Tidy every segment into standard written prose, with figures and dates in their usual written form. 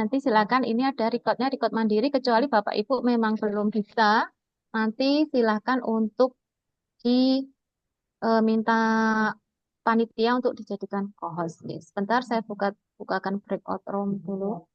nanti silakan ini ada recordnya, record mandiri, kecuali Bapak Ibu memang belum bisa, nanti silakan untuk diminta panitia untuk dijadikan co-host. Nih, sebentar saya bukakan breakout room dulu.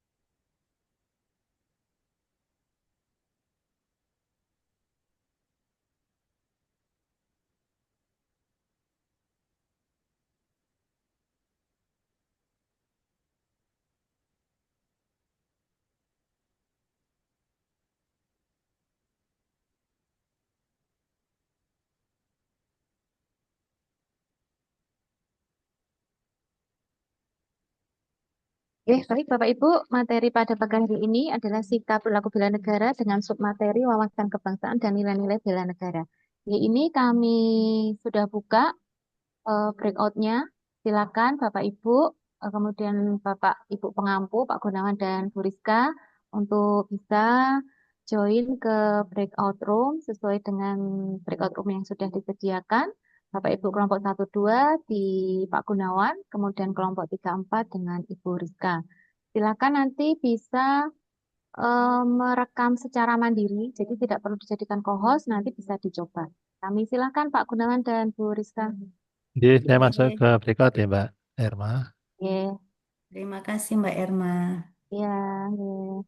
Baik Bapak Ibu, materi pada pagi hari ini adalah sikap perilaku bela negara dengan submateri wawasan kebangsaan dan nilai-nilai bela negara. Di ini kami sudah buka breakout-nya. Silakan Bapak Ibu, kemudian Bapak Ibu pengampu, Pak Gunawan dan Bu Rizka untuk bisa join ke breakout room sesuai dengan breakout room yang sudah disediakan. Bapak Ibu kelompok 1-2 di Pak Gunawan, kemudian kelompok 3-4 dengan Ibu Rizka. Silakan nanti bisa merekam secara mandiri, jadi tidak perlu dijadikan co-host, nanti bisa dicoba. Kami silakan Pak Gunawan dan Bu Rizka. Jadi saya masuk Oke, ke berikut ya Mbak Erma. Ya, terima kasih Mbak Erma. ya, ya.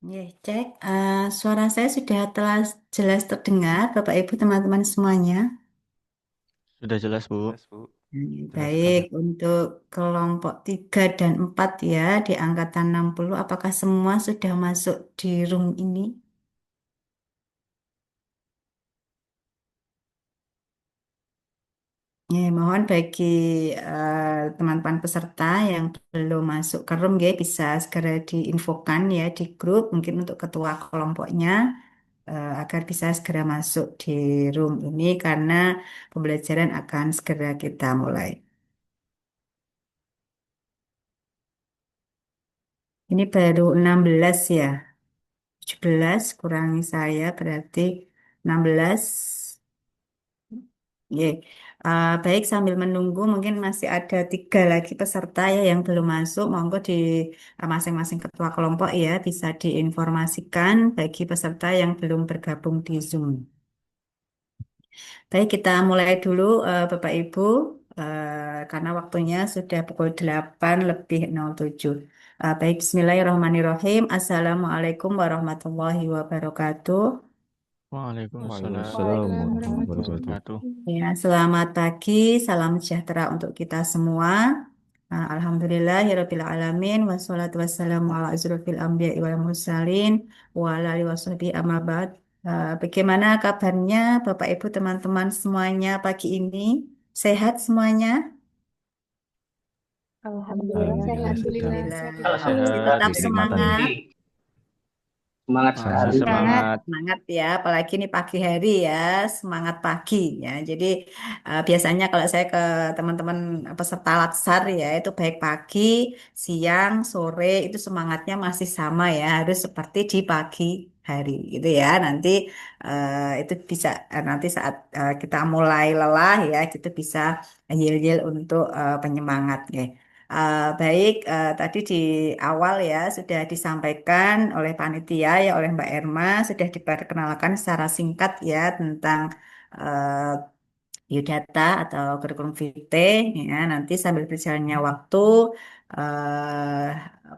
Ya, cek. Suara saya sudah telah jelas terdengar, Bapak Ibu teman-teman semuanya. Sudah jelas, Bu. Jelas Baik, sekali. untuk kelompok 3 dan 4 ya, di angkatan 60, apakah semua sudah masuk di room ini? Ya, mohon bagi teman-teman peserta yang belum masuk ke room ya, bisa segera diinfokan ya di grup, mungkin untuk ketua kelompoknya, agar bisa segera masuk di room ini karena pembelajaran akan segera kita mulai. Ini baru 16 ya, 17 kurangi saya berarti 16. Ye. Baik, sambil menunggu mungkin masih ada 3 lagi peserta ya yang belum masuk. Monggo di masing-masing ketua kelompok ya bisa diinformasikan bagi peserta yang belum bergabung di Zoom. Baik, kita mulai dulu Bapak Ibu, karena waktunya sudah pukul 8:07. Baik, Bismillahirrahmanirrahim. Assalamualaikum warahmatullahi wabarakatuh. Waalaikumsalam Waalaikumsalam warahmatullahi warahmatullahi wabarakatuh. wabarakatuh. Ya, selamat pagi, salam sejahtera untuk kita semua. Alhamdulillahirabbil alamin wassalatu wassalamu ala asrofil anbiya'i wal mursalin wa ala alihi washabihi amma ba'd. Bagaimana kabarnya Bapak Ibu teman-teman semuanya pagi ini? Sehat semuanya? Alhamdulillah Alhamdulillah sehat. sehat. Alhamdulillah. Masih Sehat. tetap Alhamdulillah, terima semangat. kasih. Semangat Masih sekali. Semangat, semangat. semangat ya, apalagi ini pagi hari ya, semangat pagi ya. Jadi biasanya kalau saya ke teman-teman peserta latsar ya, itu baik pagi, siang, sore, itu semangatnya masih sama ya, harus seperti di pagi hari gitu ya. Nanti itu bisa nanti saat kita mulai lelah ya, gitu bisa yel-yel untuk penyemangat ya. Baik, tadi di awal ya sudah disampaikan oleh panitia ya oleh Mbak Erma sudah diperkenalkan secara singkat ya tentang eh, biodata atau kurikulum vitae ya. Nanti sambil berjalannya waktu eh,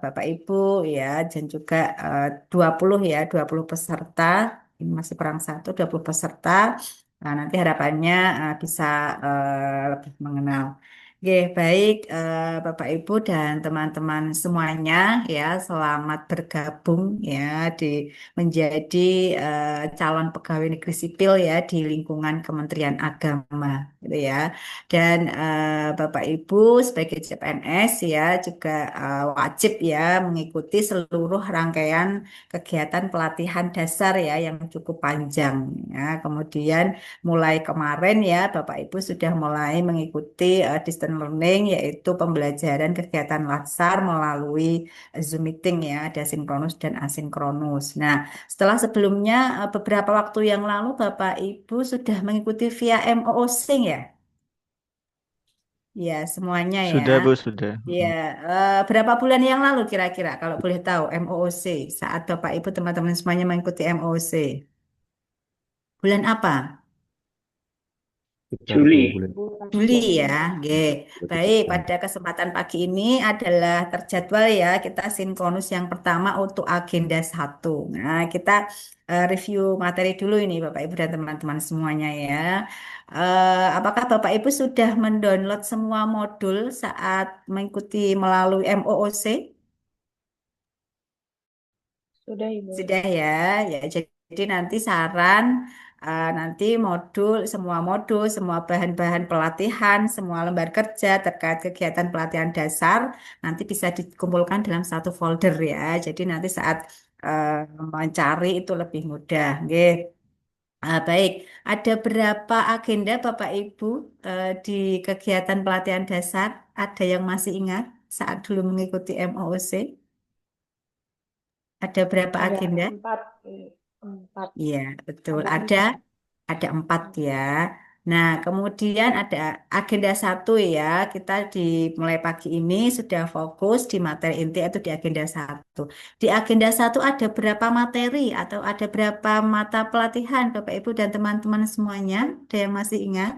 Bapak Ibu ya dan juga 20 ya 20 peserta ini masih kurang satu 20 peserta. Nah, nanti harapannya bisa lebih mengenal. Oke, baik Bapak Ibu dan teman-teman semuanya ya, selamat bergabung ya di menjadi calon pegawai negeri sipil ya di lingkungan Kementerian Agama gitu ya. Dan Bapak Ibu sebagai CPNS ya juga wajib ya mengikuti seluruh rangkaian kegiatan pelatihan dasar ya yang cukup panjang ya. Kemudian mulai kemarin ya, Bapak Ibu sudah mulai mengikuti distance learning, yaitu pembelajaran kegiatan latsar melalui Zoom meeting ya, ada sinkronus dan asinkronus. Nah, setelah sebelumnya beberapa waktu yang lalu Bapak Ibu sudah mengikuti via MOOC ya? Ya, semuanya ya. Sudah, Bu, sudah. Ya, berapa bulan yang lalu kira-kira kalau boleh tahu MOOC saat Bapak Ibu teman-teman semuanya mengikuti MOOC? Bulan apa? Sekitar Juli. 2 bulan. Juli ya, G. Baik, Bulan. pada kesempatan pagi ini adalah terjadwal ya, kita sinkronus yang pertama untuk agenda 1. Nah, kita review materi dulu ini Bapak Ibu dan teman-teman semuanya ya. Apakah Bapak Ibu sudah mendownload semua modul saat mengikuti melalui MOOC? Sudah, Ibu. Sudah ya, ya jadi nanti saran nanti semua bahan-bahan pelatihan, semua lembar kerja terkait kegiatan pelatihan dasar nanti bisa dikumpulkan dalam satu folder ya. Jadi nanti saat mencari itu lebih mudah. Oke. Baik, ada berapa agenda Bapak Ibu di kegiatan pelatihan dasar? Ada yang masih ingat saat dulu mengikuti MOOC? Ada berapa agenda? Empat. Iya, betul. Ada Ada 4 ya. Nah, kemudian ada agenda 1 ya. Kita mulai pagi ini sudah fokus di materi inti atau di agenda 1. Di agenda 1 ada berapa materi atau ada berapa mata pelatihan Bapak Ibu dan teman-teman semuanya? Ada yang masih ingat?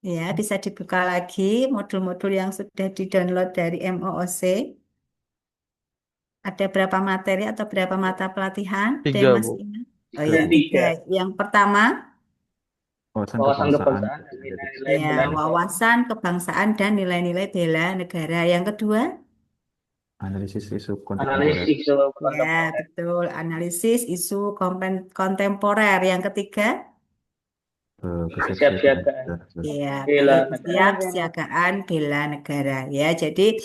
Ya, bisa dibuka lagi modul-modul yang sudah di-download dari MOOC. Ada berapa materi atau berapa mata pelatihan? Ada yang 3, masih Bu. ingat? Oh Ada ya, 3. Yang pertama. Wawasan Wawasan kebangsaan kebangsaan dan dan nilai-nilai nilai-nilai Ya, bela negara. wawasan kebangsaan dan nilai-nilai bela negara. Yang kedua, analisis isu Analisis kontemporer, isu ya kontemporer. betul, analisis isu kontemporer. Yang ketiga, kesiapsiagaan Kesiapsiagaan dan ya bela baik, negara. kesiapsiagaan bela negara. Ya, jadi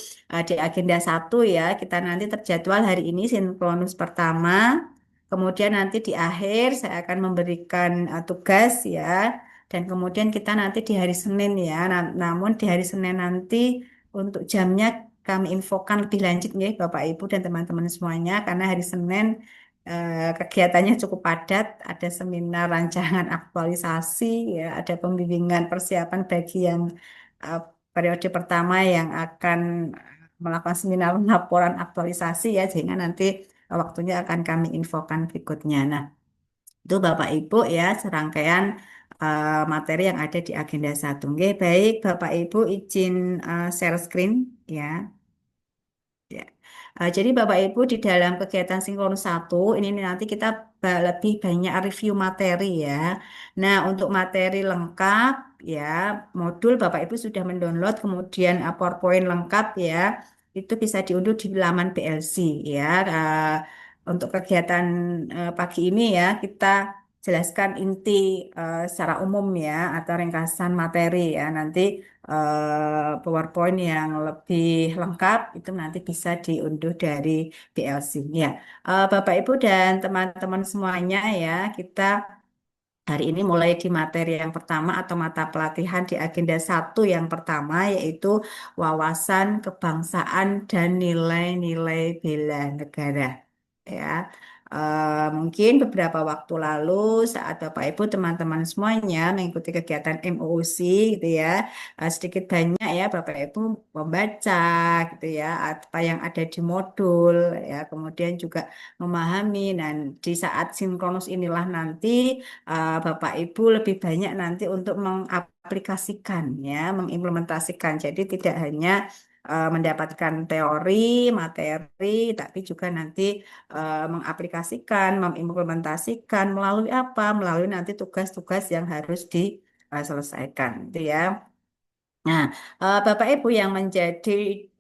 di agenda 1 ya, kita nanti terjadwal hari ini sinkronus pertama. Kemudian nanti di akhir saya akan memberikan tugas ya. Dan kemudian kita nanti di hari Senin ya. Namun di hari Senin nanti untuk jamnya kami infokan lebih lanjut ya Bapak Ibu dan teman-teman semuanya karena hari Senin kegiatannya cukup padat, ada seminar rancangan aktualisasi, ya, ada pembimbingan persiapan bagi yang eh, periode pertama yang akan melakukan seminar laporan aktualisasi ya, sehingga nanti waktunya akan kami infokan berikutnya. Nah, itu Bapak Ibu ya serangkaian materi yang ada di agenda 1. Oke, baik Bapak Ibu izin share screen ya. Ya. Jadi Bapak Ibu di dalam kegiatan sinkronus 1 ini nanti kita lebih banyak review materi ya. Nah, untuk materi lengkap ya, modul Bapak Ibu sudah mendownload kemudian PowerPoint lengkap ya. Itu bisa diunduh di laman PLC ya. Untuk kegiatan pagi ini ya, kita jelaskan inti secara umum ya atau ringkasan materi ya. Nanti PowerPoint yang lebih lengkap itu nanti bisa diunduh dari PLC. Ya, Bapak Ibu dan teman-teman semuanya ya, kita hari ini mulai di materi yang pertama atau mata pelatihan di agenda 1 yang pertama yaitu wawasan kebangsaan dan nilai-nilai bela negara. Ya, mungkin beberapa waktu lalu saat Bapak Ibu teman-teman semuanya mengikuti kegiatan MOOC gitu ya, sedikit banyak ya Bapak Ibu membaca gitu ya apa yang ada di modul ya, kemudian juga memahami dan di saat sinkronus inilah nanti Bapak Ibu lebih banyak nanti untuk mengaplikasikan ya, mengimplementasikan. Jadi tidak hanya mendapatkan teori, materi, tapi juga nanti mengaplikasikan, mengimplementasikan melalui apa? Melalui nanti tugas-tugas yang harus selesaikan, itu ya. Nah, Bapak Ibu yang menjadi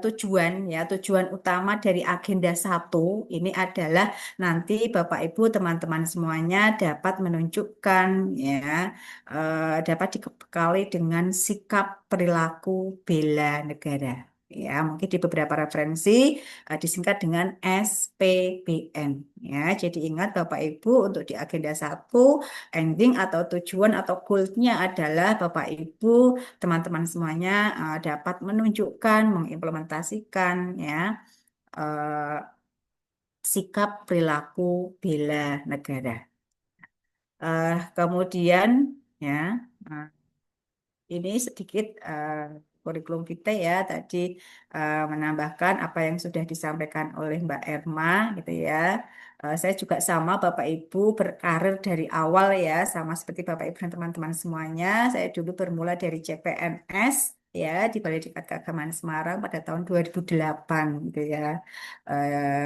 tujuan utama dari agenda 1 ini adalah nanti Bapak Ibu teman-teman semuanya dapat menunjukkan ya, dapat dibekali dengan sikap perilaku bela negara. Ya, mungkin di beberapa referensi disingkat dengan SPBN. Ya, jadi ingat Bapak Ibu untuk di agenda 1 ending atau tujuan atau goal-nya adalah Bapak Ibu teman-teman semuanya dapat menunjukkan, mengimplementasikan ya eh, sikap perilaku bela negara. Kemudian ya eh, ini sedikit kurikulum kita ya tadi menambahkan apa yang sudah disampaikan oleh Mbak Erma gitu ya. Saya juga sama Bapak Ibu berkarir dari awal ya sama seperti Bapak Ibu dan teman-teman semuanya. Saya dulu bermula dari CPNS ya di Balai Diklat Keagamaan Semarang pada tahun 2008 gitu ya.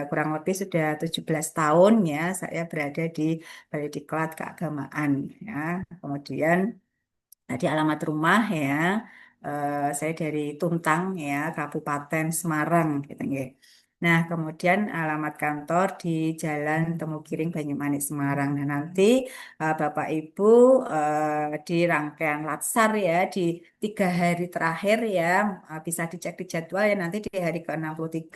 Kurang lebih sudah 17 tahun ya saya berada di Balai Diklat Keagamaan ya. Kemudian tadi alamat rumah ya, saya dari Tuntang ya, Kabupaten Semarang gitu nggih. Nah, kemudian alamat kantor di Jalan Temugiring Banyumanik Semarang. Nah, nanti Bapak Ibu di rangkaian Latsar ya di 3 hari terakhir ya bisa dicek di jadwal ya nanti di hari ke-63,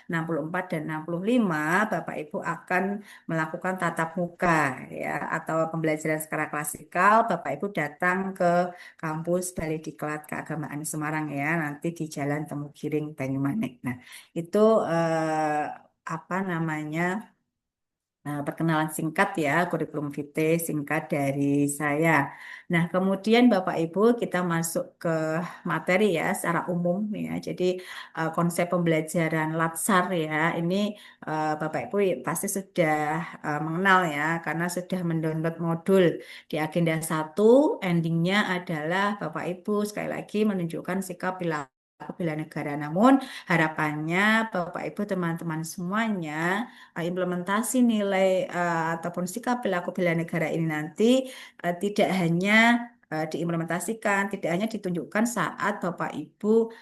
64 dan 65 Bapak Ibu akan melakukan tatap muka ya atau pembelajaran secara klasikal. Bapak Ibu datang ke kampus Balai Diklat Keagamaan Semarang ya nanti di Jalan Temugiring Banyumanik. Nah, itu apa namanya perkenalan singkat ya, kurikulum vitae singkat dari saya. Nah, kemudian Bapak Ibu kita masuk ke materi ya secara umum ya. Jadi konsep pembelajaran Latsar ya, ini Bapak Ibu pasti sudah mengenal ya karena sudah mendownload modul di agenda 1, endingnya adalah Bapak Ibu sekali lagi menunjukkan sikap perilaku bela negara. Namun harapannya Bapak Ibu teman-teman semuanya implementasi nilai ataupun sikap perilaku bela negara ini nanti tidak hanya diimplementasikan, tidak hanya ditunjukkan saat Bapak Ibu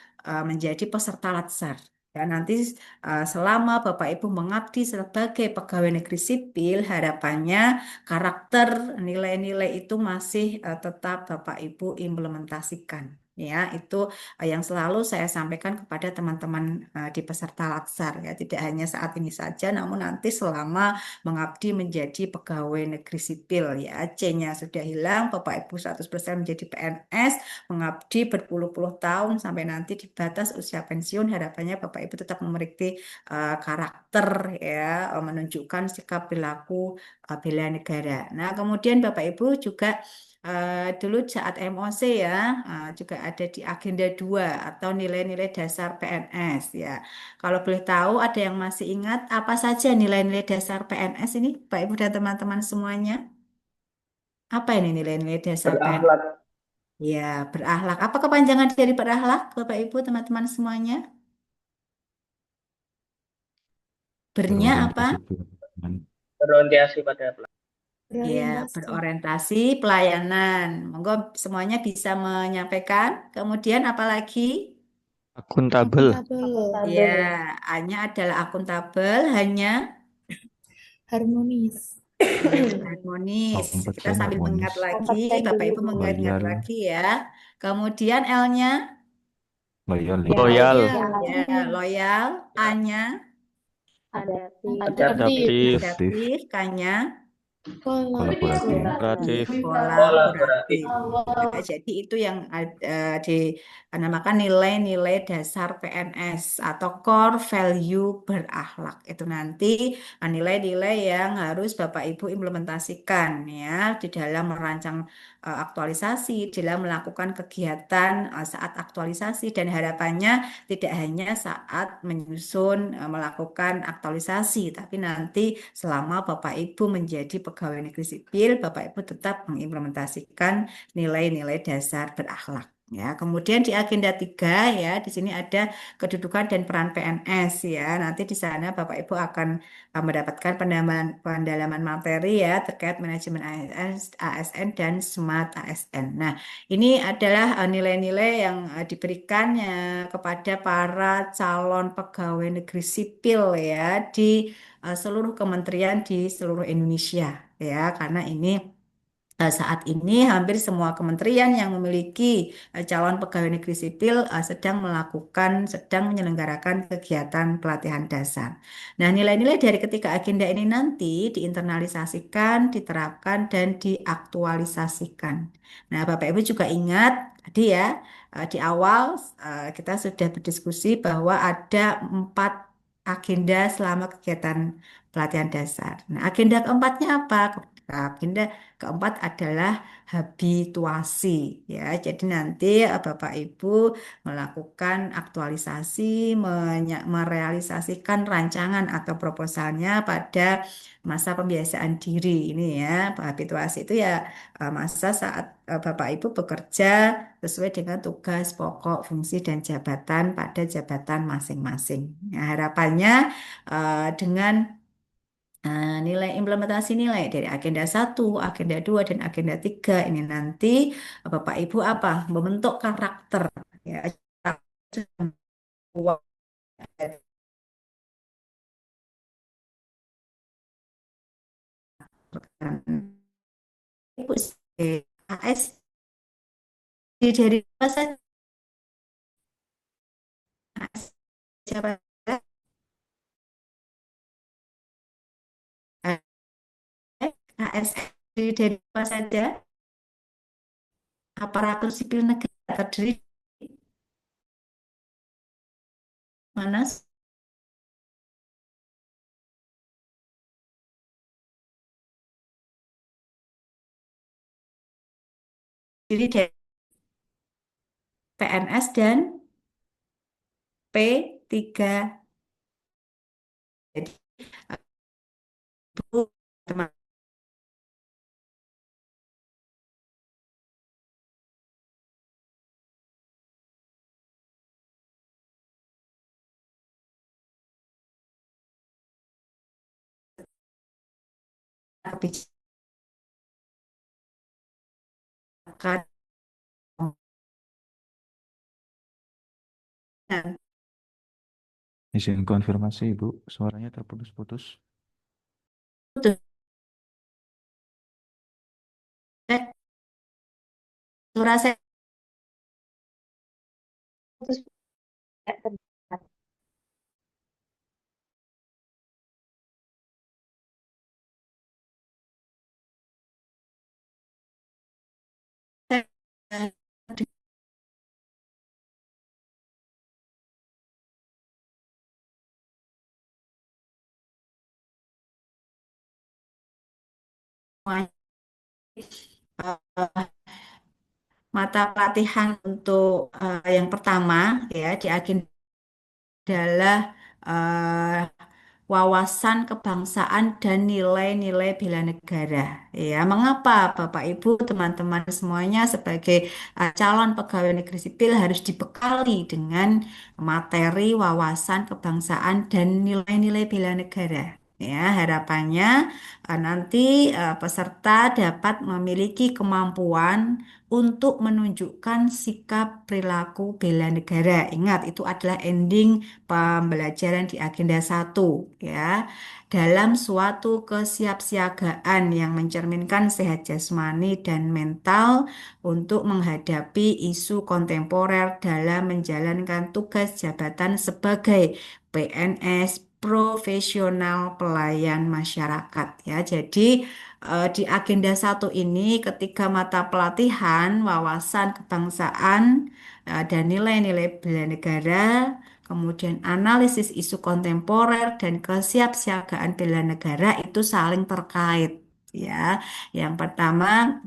menjadi peserta Latsar. Ya, nanti selama Bapak Ibu mengabdi sebagai pegawai negeri sipil, harapannya karakter nilai-nilai itu masih tetap Bapak Ibu implementasikan. Ya, itu yang selalu saya sampaikan kepada teman-teman di peserta Latsar ya, tidak hanya saat ini saja, namun nanti selama mengabdi menjadi pegawai negeri sipil ya, C-nya sudah hilang, Bapak Ibu 100% menjadi PNS, mengabdi berpuluh-puluh tahun sampai nanti di batas usia pensiun, harapannya Bapak Ibu tetap memiliki karakter ya, menunjukkan sikap perilaku bela negara. Nah, kemudian Bapak Ibu juga dulu saat MOC ya juga ada di agenda 2 atau nilai-nilai dasar PNS ya. Kalau boleh tahu ada yang masih ingat apa saja nilai-nilai dasar PNS ini Pak Ibu dan teman-teman semuanya? Apa ini nilai-nilai dasar PNS? Berakhlak. Ya, berakhlak. Apa kepanjangan dari berakhlak Bapak Ibu teman-teman semuanya? Bernya apa? Berorientasi pelayanan. Berorientasi pada Ya, berorientasi pelayanan. Monggo semuanya bisa menyampaikan. Kemudian apa lagi? Akuntabel. Ya, A-nya adalah akuntabel, hanya harmonis, ya, harmonis. Kita Kompeten, sambil mengingat harmonis, lagi, Bapak Ibu mengingat loyal, lagi ya. Kemudian L-nya loyal, Loyal. ya, loyal, A-nya adaptif, Adaptif. adaptif, K-nya kolaboratif, Kooperatif. kolaboratif. Nah, jadi itu yang dinamakan nilai-nilai dasar PNS atau core value berakhlak. Itu nanti nilai-nilai yang harus Bapak Ibu implementasikan ya di dalam merancang aktualisasi, dalam melakukan kegiatan saat aktualisasi dan harapannya tidak hanya saat menyusun melakukan aktualisasi, tapi nanti selama Bapak Ibu menjadi pegawai negeri sipil, Bapak Ibu tetap mengimplementasikan nilai-nilai dasar berakhlak. Ya, kemudian di agenda 3 ya, di sini ada kedudukan dan peran PNS ya. Nanti di sana Bapak Ibu akan mendapatkan pendalaman materi ya terkait manajemen ASN dan smart ASN. Nah, ini adalah nilai-nilai yang diberikan ya kepada para calon pegawai negeri sipil ya di seluruh kementerian di seluruh Indonesia ya, karena ini saat ini hampir semua kementerian yang memiliki calon pegawai negeri sipil sedang menyelenggarakan kegiatan pelatihan dasar. Nah, nilai-nilai dari ketiga agenda ini nanti diinternalisasikan, diterapkan, dan diaktualisasikan. Nah, Bapak Ibu juga ingat tadi ya, di awal kita sudah berdiskusi bahwa ada 4 agenda selama kegiatan pelatihan dasar. Nah, agenda keempatnya apa? Agenda keempat adalah habituasi ya. Jadi nanti Bapak Ibu melakukan aktualisasi, merealisasikan rancangan atau proposalnya pada masa pembiasaan diri ini ya. Habituasi itu ya masa saat Bapak Ibu bekerja sesuai dengan tugas pokok, fungsi dan jabatan pada jabatan masing-masing. Nah, harapannya dengan nilai implementasi nilai dari agenda 1, agenda 2, dan agenda 3 ini nanti Bapak Ibu apa? Membentuk karakter ya. Ibu AS dari masa AS siapa AS dari apa saja aparatur sipil negara terdiri mana terdiri dari PNS dan P3. Jadi Ibu teman kebijakan Izin konfirmasi Ibu, suaranya terputus-putus. Betul. Suara saya Terus tidak terlihat. semuanya eh, mata pelatihan untuk yang pertama ya di agenda adalah wawasan kebangsaan dan nilai-nilai bela negara. Ya, mengapa Bapak Ibu, teman-teman semuanya sebagai calon pegawai negeri sipil harus dibekali dengan materi wawasan kebangsaan dan nilai-nilai bela negara? Ya, harapannya nanti peserta dapat memiliki kemampuan untuk menunjukkan sikap perilaku bela negara. Ingat, itu adalah ending pembelajaran di agenda 1 ya. Dalam suatu kesiapsiagaan yang mencerminkan sehat jasmani dan mental untuk menghadapi isu kontemporer dalam menjalankan tugas jabatan sebagai PNS profesional pelayan masyarakat ya. Jadi di agenda 1 ini ketiga mata pelatihan wawasan kebangsaan dan nilai-nilai bela negara, kemudian analisis isu kontemporer dan kesiapsiagaan bela negara itu saling terkait ya. Yang pertama,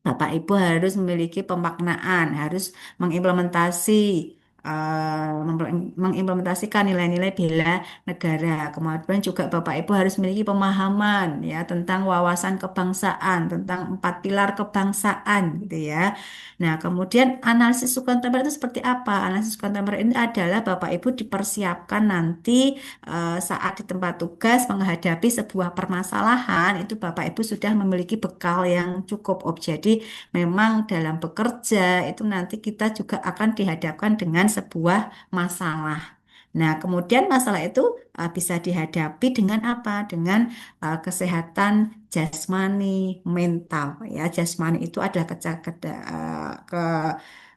Bapak Ibu harus memiliki pemaknaan, harus mengimplementasi mengimplementasikan nilai-nilai bela negara. Kemudian juga Bapak Ibu harus memiliki pemahaman ya tentang wawasan kebangsaan, tentang 4 pilar kebangsaan gitu ya. Nah, kemudian analisis kontemporer itu seperti apa? Analisis kontemporer ini adalah Bapak Ibu dipersiapkan nanti saat di tempat tugas menghadapi sebuah permasalahan, itu Bapak Ibu sudah memiliki bekal yang cukup. Jadi memang dalam bekerja itu nanti kita juga akan dihadapkan dengan sebuah masalah. Nah, kemudian masalah itu bisa dihadapi dengan apa? Dengan kesehatan jasmani, mental. Ya, jasmani itu adalah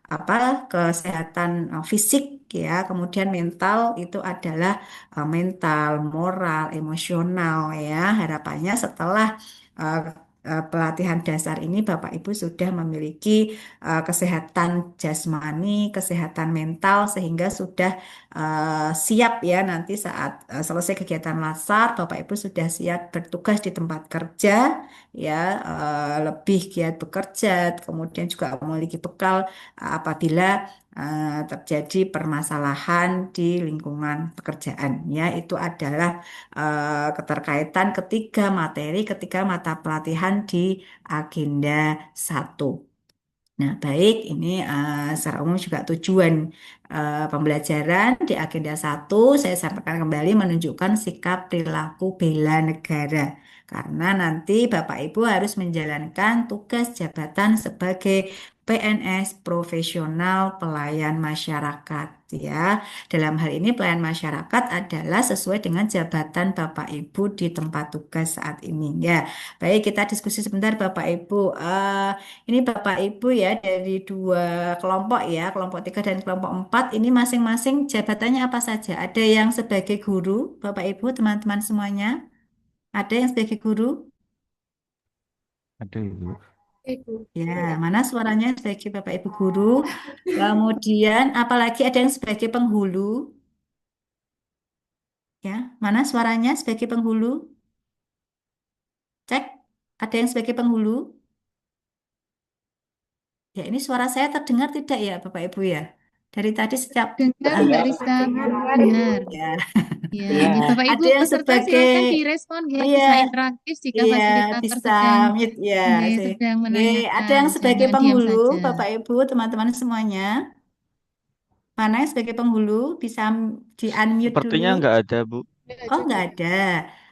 apa kesehatan fisik ya. Kemudian mental itu adalah mental, moral, emosional ya. Harapannya setelah uh, pelatihan dasar ini Bapak Ibu sudah memiliki kesehatan jasmani, kesehatan mental sehingga sudah siap ya nanti saat selesai kegiatan lasar Bapak Ibu sudah siap bertugas di tempat kerja ya, lebih giat bekerja, kemudian juga memiliki bekal apabila terjadi permasalahan di lingkungan pekerjaan ya, itu adalah keterkaitan ketiga mata pelatihan di agenda 1. Nah, baik, ini secara umum juga tujuan pembelajaran di agenda 1 saya sampaikan kembali menunjukkan sikap perilaku bela negara. Karena nanti Bapak Ibu harus menjalankan tugas jabatan sebagai PNS profesional pelayan masyarakat ya. Dalam hal ini pelayan masyarakat adalah sesuai dengan jabatan Bapak Ibu di tempat tugas saat ini ya. Baik, kita diskusi sebentar Bapak Ibu. Ini Bapak Ibu ya dari 2 kelompok ya, kelompok 3 dan kelompok 4 ini masing-masing jabatannya apa saja? Ada yang sebagai guru, Bapak Ibu, teman-teman semuanya? Ada yang sebagai guru? Ada Ibu. Ya, mana suaranya sebagai Bapak Ibu guru? Kemudian apalagi ada yang sebagai penghulu? Ya, mana suaranya sebagai penghulu? Cek, ada yang sebagai penghulu? Ya, ini suara saya terdengar tidak ya, Bapak Ibu ya? Dari tadi setiap Dengar Mbak Dengar, Rizka, dengar. ya, Ya, ini dengar. Bapak Ibu ada yang peserta sebagai silakan direspon ya, iya, bisa interaktif jika iya, fasilitator bisa sedang mute ya sih. sedang Oke, ada menanyakan, yang sebagai jangan diam penghulu, saja. Bapak Ibu, teman-teman semuanya. Mana yang sebagai penghulu? Bisa di-unmute dulu. Sepertinya nggak ada, Bu. Oh, nggak ada.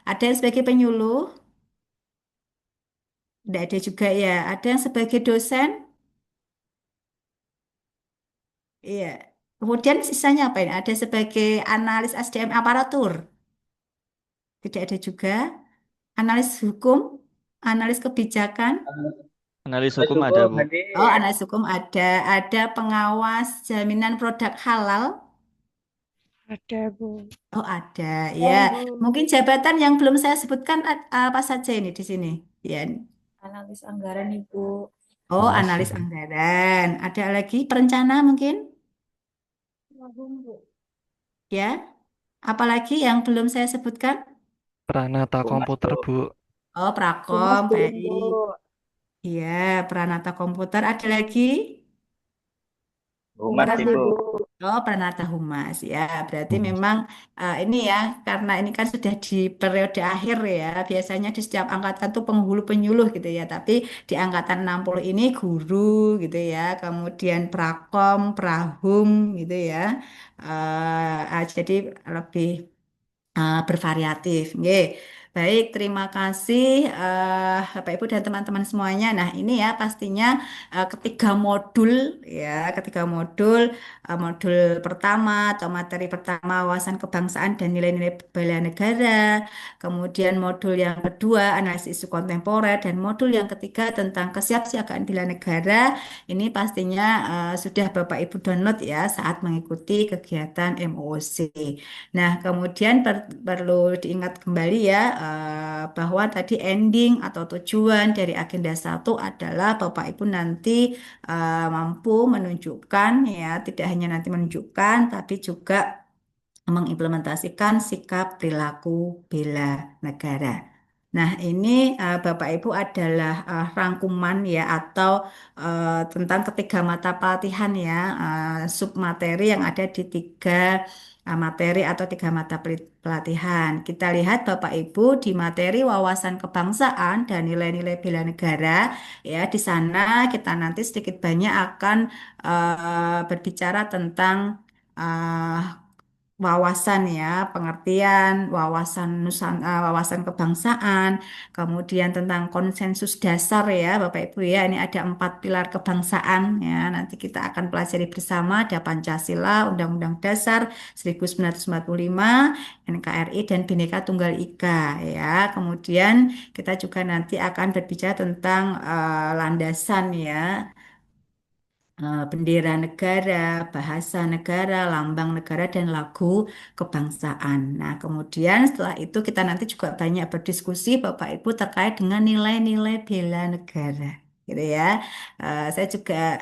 Ada yang sebagai penyuluh? Nggak ada juga ya. Ada yang sebagai dosen? Iya. Kemudian sisanya apa ini? Ada sebagai analis SDM aparatur? Tidak ada juga. Analis hukum? Analis kebijakan? Analis Mas hukum ada, hukum Bu. Oh, hadir. analis hukum ada. Ada pengawas jaminan produk halal. Ada, Bu. Oh, ada. Ya, mungkin jabatan yang belum saya sebutkan apa saja ini di sini? Ya. Analis anggaran, Ibu. Oh, Mas analis Ibu. anggaran. Ada lagi perencana mungkin? Wahum, Bu. Ya. Apalagi yang belum saya sebutkan? Pranata Humas, komputer, Bu. Bu. Oh, Humas prakom. belum, Bu. Baik. Iya, peranata komputer. Ada lagi? Humas, Humas, Ibu. Ibu. Oh, Pranata Humas ya. Berarti Mas. memang ini ya karena ini kan sudah di periode akhir ya. Biasanya di setiap angkatan tuh penghulu penyuluh gitu ya. Tapi di angkatan 60 ini guru gitu ya. Kemudian prakom, prahum gitu ya. Jadi lebih bervariatif. Nggih. Baik, terima kasih Bapak Ibu dan teman-teman semuanya. Nah, ini ya pastinya ketiga modul ya, ketiga modul, modul pertama atau materi pertama wawasan kebangsaan dan nilai-nilai bela negara, kemudian modul yang kedua analisis isu kontemporer dan modul yang ketiga tentang kesiapsiagaan bela negara. Ini pastinya sudah Bapak Ibu download ya saat mengikuti kegiatan MOC. Nah, kemudian perlu diingat kembali ya bahwa tadi ending atau tujuan dari agenda 1 adalah Bapak Ibu nanti mampu menunjukkan ya, tidak hanya nanti menunjukkan tapi juga mengimplementasikan sikap perilaku bela negara. Nah, ini Bapak Ibu adalah rangkuman ya atau tentang ketiga mata pelatihan ya, submateri yang ada di tiga materi atau tiga mata pelatihan. Kita lihat Bapak Ibu di materi wawasan kebangsaan dan nilai-nilai bela negara ya, di sana kita nanti sedikit banyak akan berbicara tentang wawasan ya, pengertian wawasan kebangsaan, kemudian tentang konsensus dasar ya, Bapak Ibu ya. Ini ada 4 pilar kebangsaan ya. Nanti kita akan pelajari bersama ada Pancasila, Undang-Undang Dasar 1945, NKRI dan Bhinneka Tunggal Ika ya. Kemudian kita juga nanti akan berbicara tentang landasan ya, bendera negara, bahasa negara, lambang negara, dan lagu kebangsaan. Nah, kemudian setelah itu kita nanti juga banyak berdiskusi Bapak Ibu terkait dengan nilai-nilai bela negara. Gitu ya. Saya juga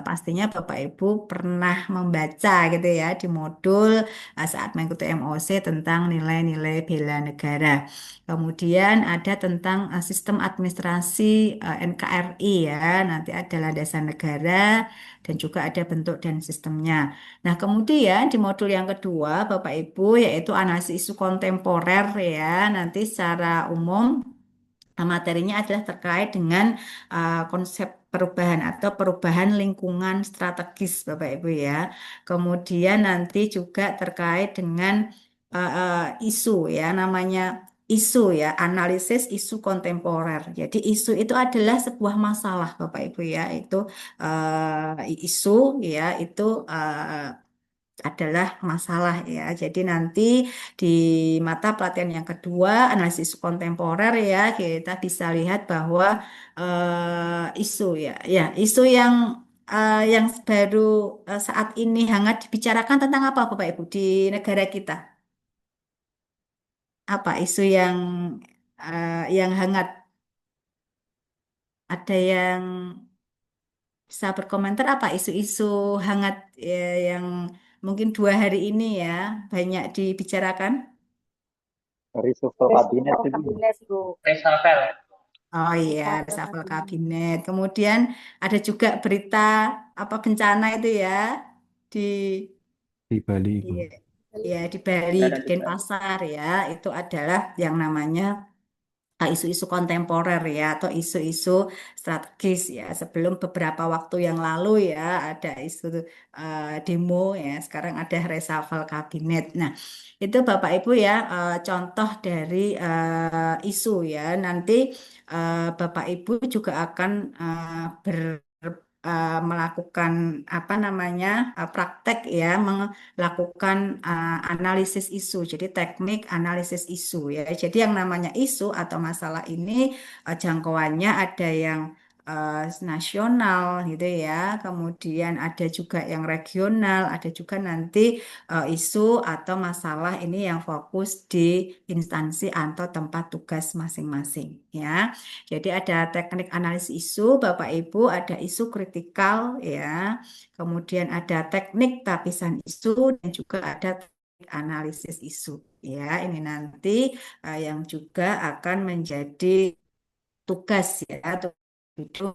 pastinya Bapak Ibu pernah membaca gitu ya di modul saat mengikuti MOC tentang nilai-nilai bela negara. Kemudian ada tentang sistem administrasi NKRI ya. Nanti ada landasan negara dan juga ada bentuk dan sistemnya. Nah, kemudian di modul yang kedua, Bapak Ibu, yaitu analisis isu kontemporer ya. Nanti secara umum materinya adalah terkait dengan konsep perubahan atau perubahan lingkungan strategis, Bapak Ibu ya. Kemudian nanti juga terkait dengan isu ya, namanya isu ya, analisis isu kontemporer. Jadi isu itu adalah sebuah masalah, Bapak Ibu ya. Itu isu ya, itu adalah masalah ya. Jadi nanti di mata pelatihan yang kedua, analisis kontemporer ya, kita bisa lihat bahwa isu ya, ya isu yang baru saat ini hangat dibicarakan tentang apa, Bapak Ibu, di negara kita? Apa isu yang hangat? Ada yang bisa berkomentar apa isu-isu hangat yang mungkin 2 hari ini ya banyak dibicarakan? Reshuffle kabinet itu. Kabinet, Bu. Reshuffle. Oh iya, reshuffle kabinet. Kemudian ada juga berita apa bencana itu ya di Di Bali, Ibu. iya, ya di Bali, di Denpasar ya. Itu adalah yang namanya isu-isu kontemporer ya atau isu-isu strategis ya. Sebelum beberapa waktu yang lalu ya ada isu demo ya, sekarang ada reshuffle kabinet. Nah, itu Bapak Ibu ya contoh dari isu ya. Nanti Bapak Ibu juga akan melakukan apa namanya praktek ya, melakukan analisis isu. Jadi teknik analisis isu ya. Jadi yang namanya isu atau masalah ini jangkauannya ada yang nasional gitu ya. Kemudian ada juga yang regional, ada juga nanti isu atau masalah ini yang fokus di instansi atau tempat tugas masing-masing ya. Jadi ada teknik analisis isu, Bapak Ibu, ada isu kritikal ya. Kemudian ada teknik tapisan isu dan juga ada teknik analisis isu. Ya, ini nanti yang juga akan menjadi tugas ya. Itu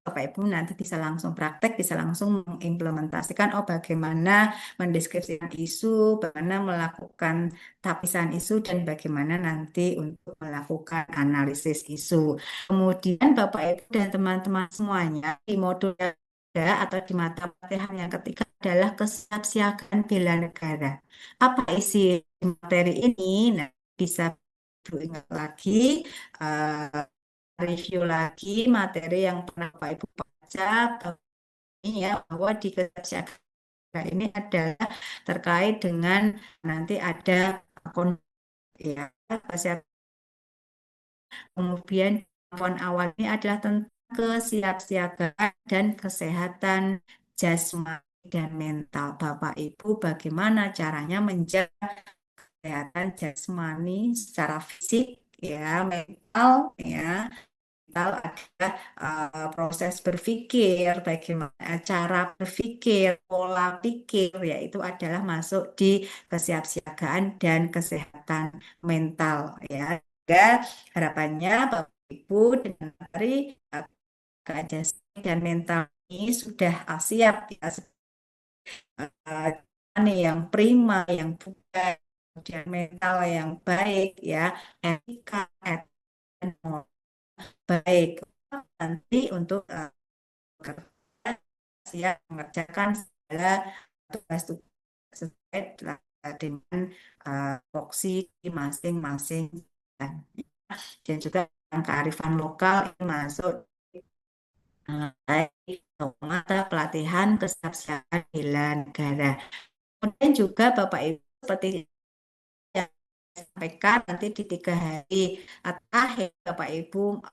Bapak Ibu nanti bisa langsung praktek, bisa langsung mengimplementasikan bagaimana mendeskripsikan isu, bagaimana melakukan tapisan isu, dan bagaimana nanti untuk melakukan analisis isu. Kemudian Bapak Ibu dan teman-teman semuanya di modul yang ketiga atau di mata pelatihan yang ketiga adalah kesiapsiagaan bela negara. Apa isi materi ini? Nah, bisa Ibu ingat lagi, review lagi materi yang pernah Bapak Ibu baca ini ya, bahwa di kesiapsiagaan ini adalah terkait dengan nanti ada ya, kemudian poin awal ini adalah tentang kesiapsiagaan dan kesehatan jasmani dan mental Bapak Ibu, bagaimana caranya menjaga kesehatan jasmani secara fisik ya, mental ya. Mental adalah proses berpikir, bagaimana cara berpikir, pola pikir, yaitu adalah masuk di kesiapsiagaan dan kesehatan mental ya. Sehingga harapannya Bapak Ibu dengan materi keadaan dan mental ini sudah siap ya, nih yang prima, yang bugar, kemudian mental yang baik ya, etika, baik nanti untuk kerja siap mengerjakan segala tugas-tugas sesuai dengan voksi masing-masing dan juga kearifan lokal ini masuk baik mata pelatihan kesiapsiagaan bela negara. Kemudian juga Bapak Ibu seperti yang saya sampaikan nanti di 3 hari terakhir Bapak Ibu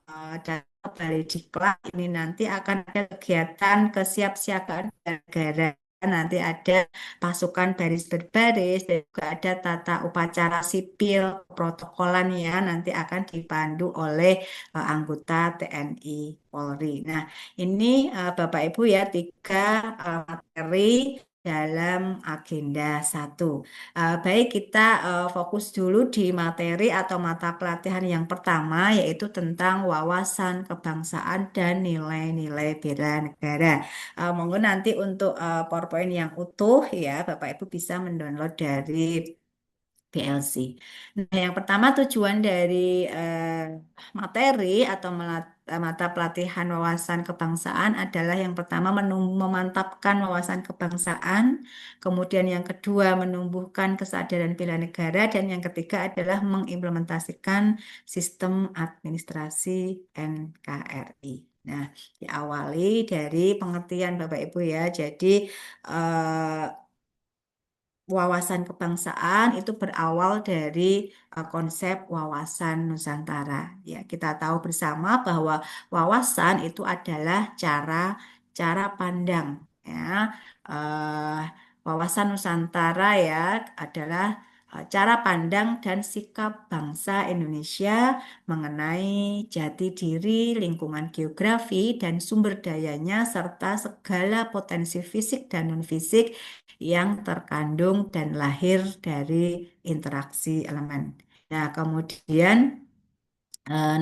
dan kembali di kelas ini nanti akan ada kegiatan kesiapsiagaan bela negara. Nanti ada pasukan baris berbaris dan juga ada tata upacara sipil protokolan ya nanti akan dipandu oleh anggota TNI Polri. Nah, ini Bapak Ibu ya 3 materi dalam agenda 1. Baik, kita fokus dulu di materi atau mata pelatihan yang pertama, yaitu tentang wawasan kebangsaan dan nilai-nilai bela negara. Monggo nanti untuk PowerPoint yang utuh ya, Bapak Ibu bisa mendownload dari PLC. Nah, yang pertama tujuan dari materi atau mata pelatihan wawasan kebangsaan adalah yang pertama memantapkan wawasan kebangsaan, kemudian yang kedua menumbuhkan kesadaran bela negara, dan yang ketiga adalah mengimplementasikan sistem administrasi NKRI. Nah, diawali dari pengertian Bapak Ibu ya. Jadi wawasan kebangsaan itu berawal dari konsep wawasan Nusantara. Ya, kita tahu bersama bahwa wawasan itu adalah cara pandang. Ya, Eh, wawasan Nusantara ya adalah cara pandang dan sikap bangsa Indonesia mengenai jati diri, lingkungan geografi, dan sumber dayanya serta segala potensi fisik dan non-fisik yang terkandung dan lahir dari interaksi elemen. Nah, kemudian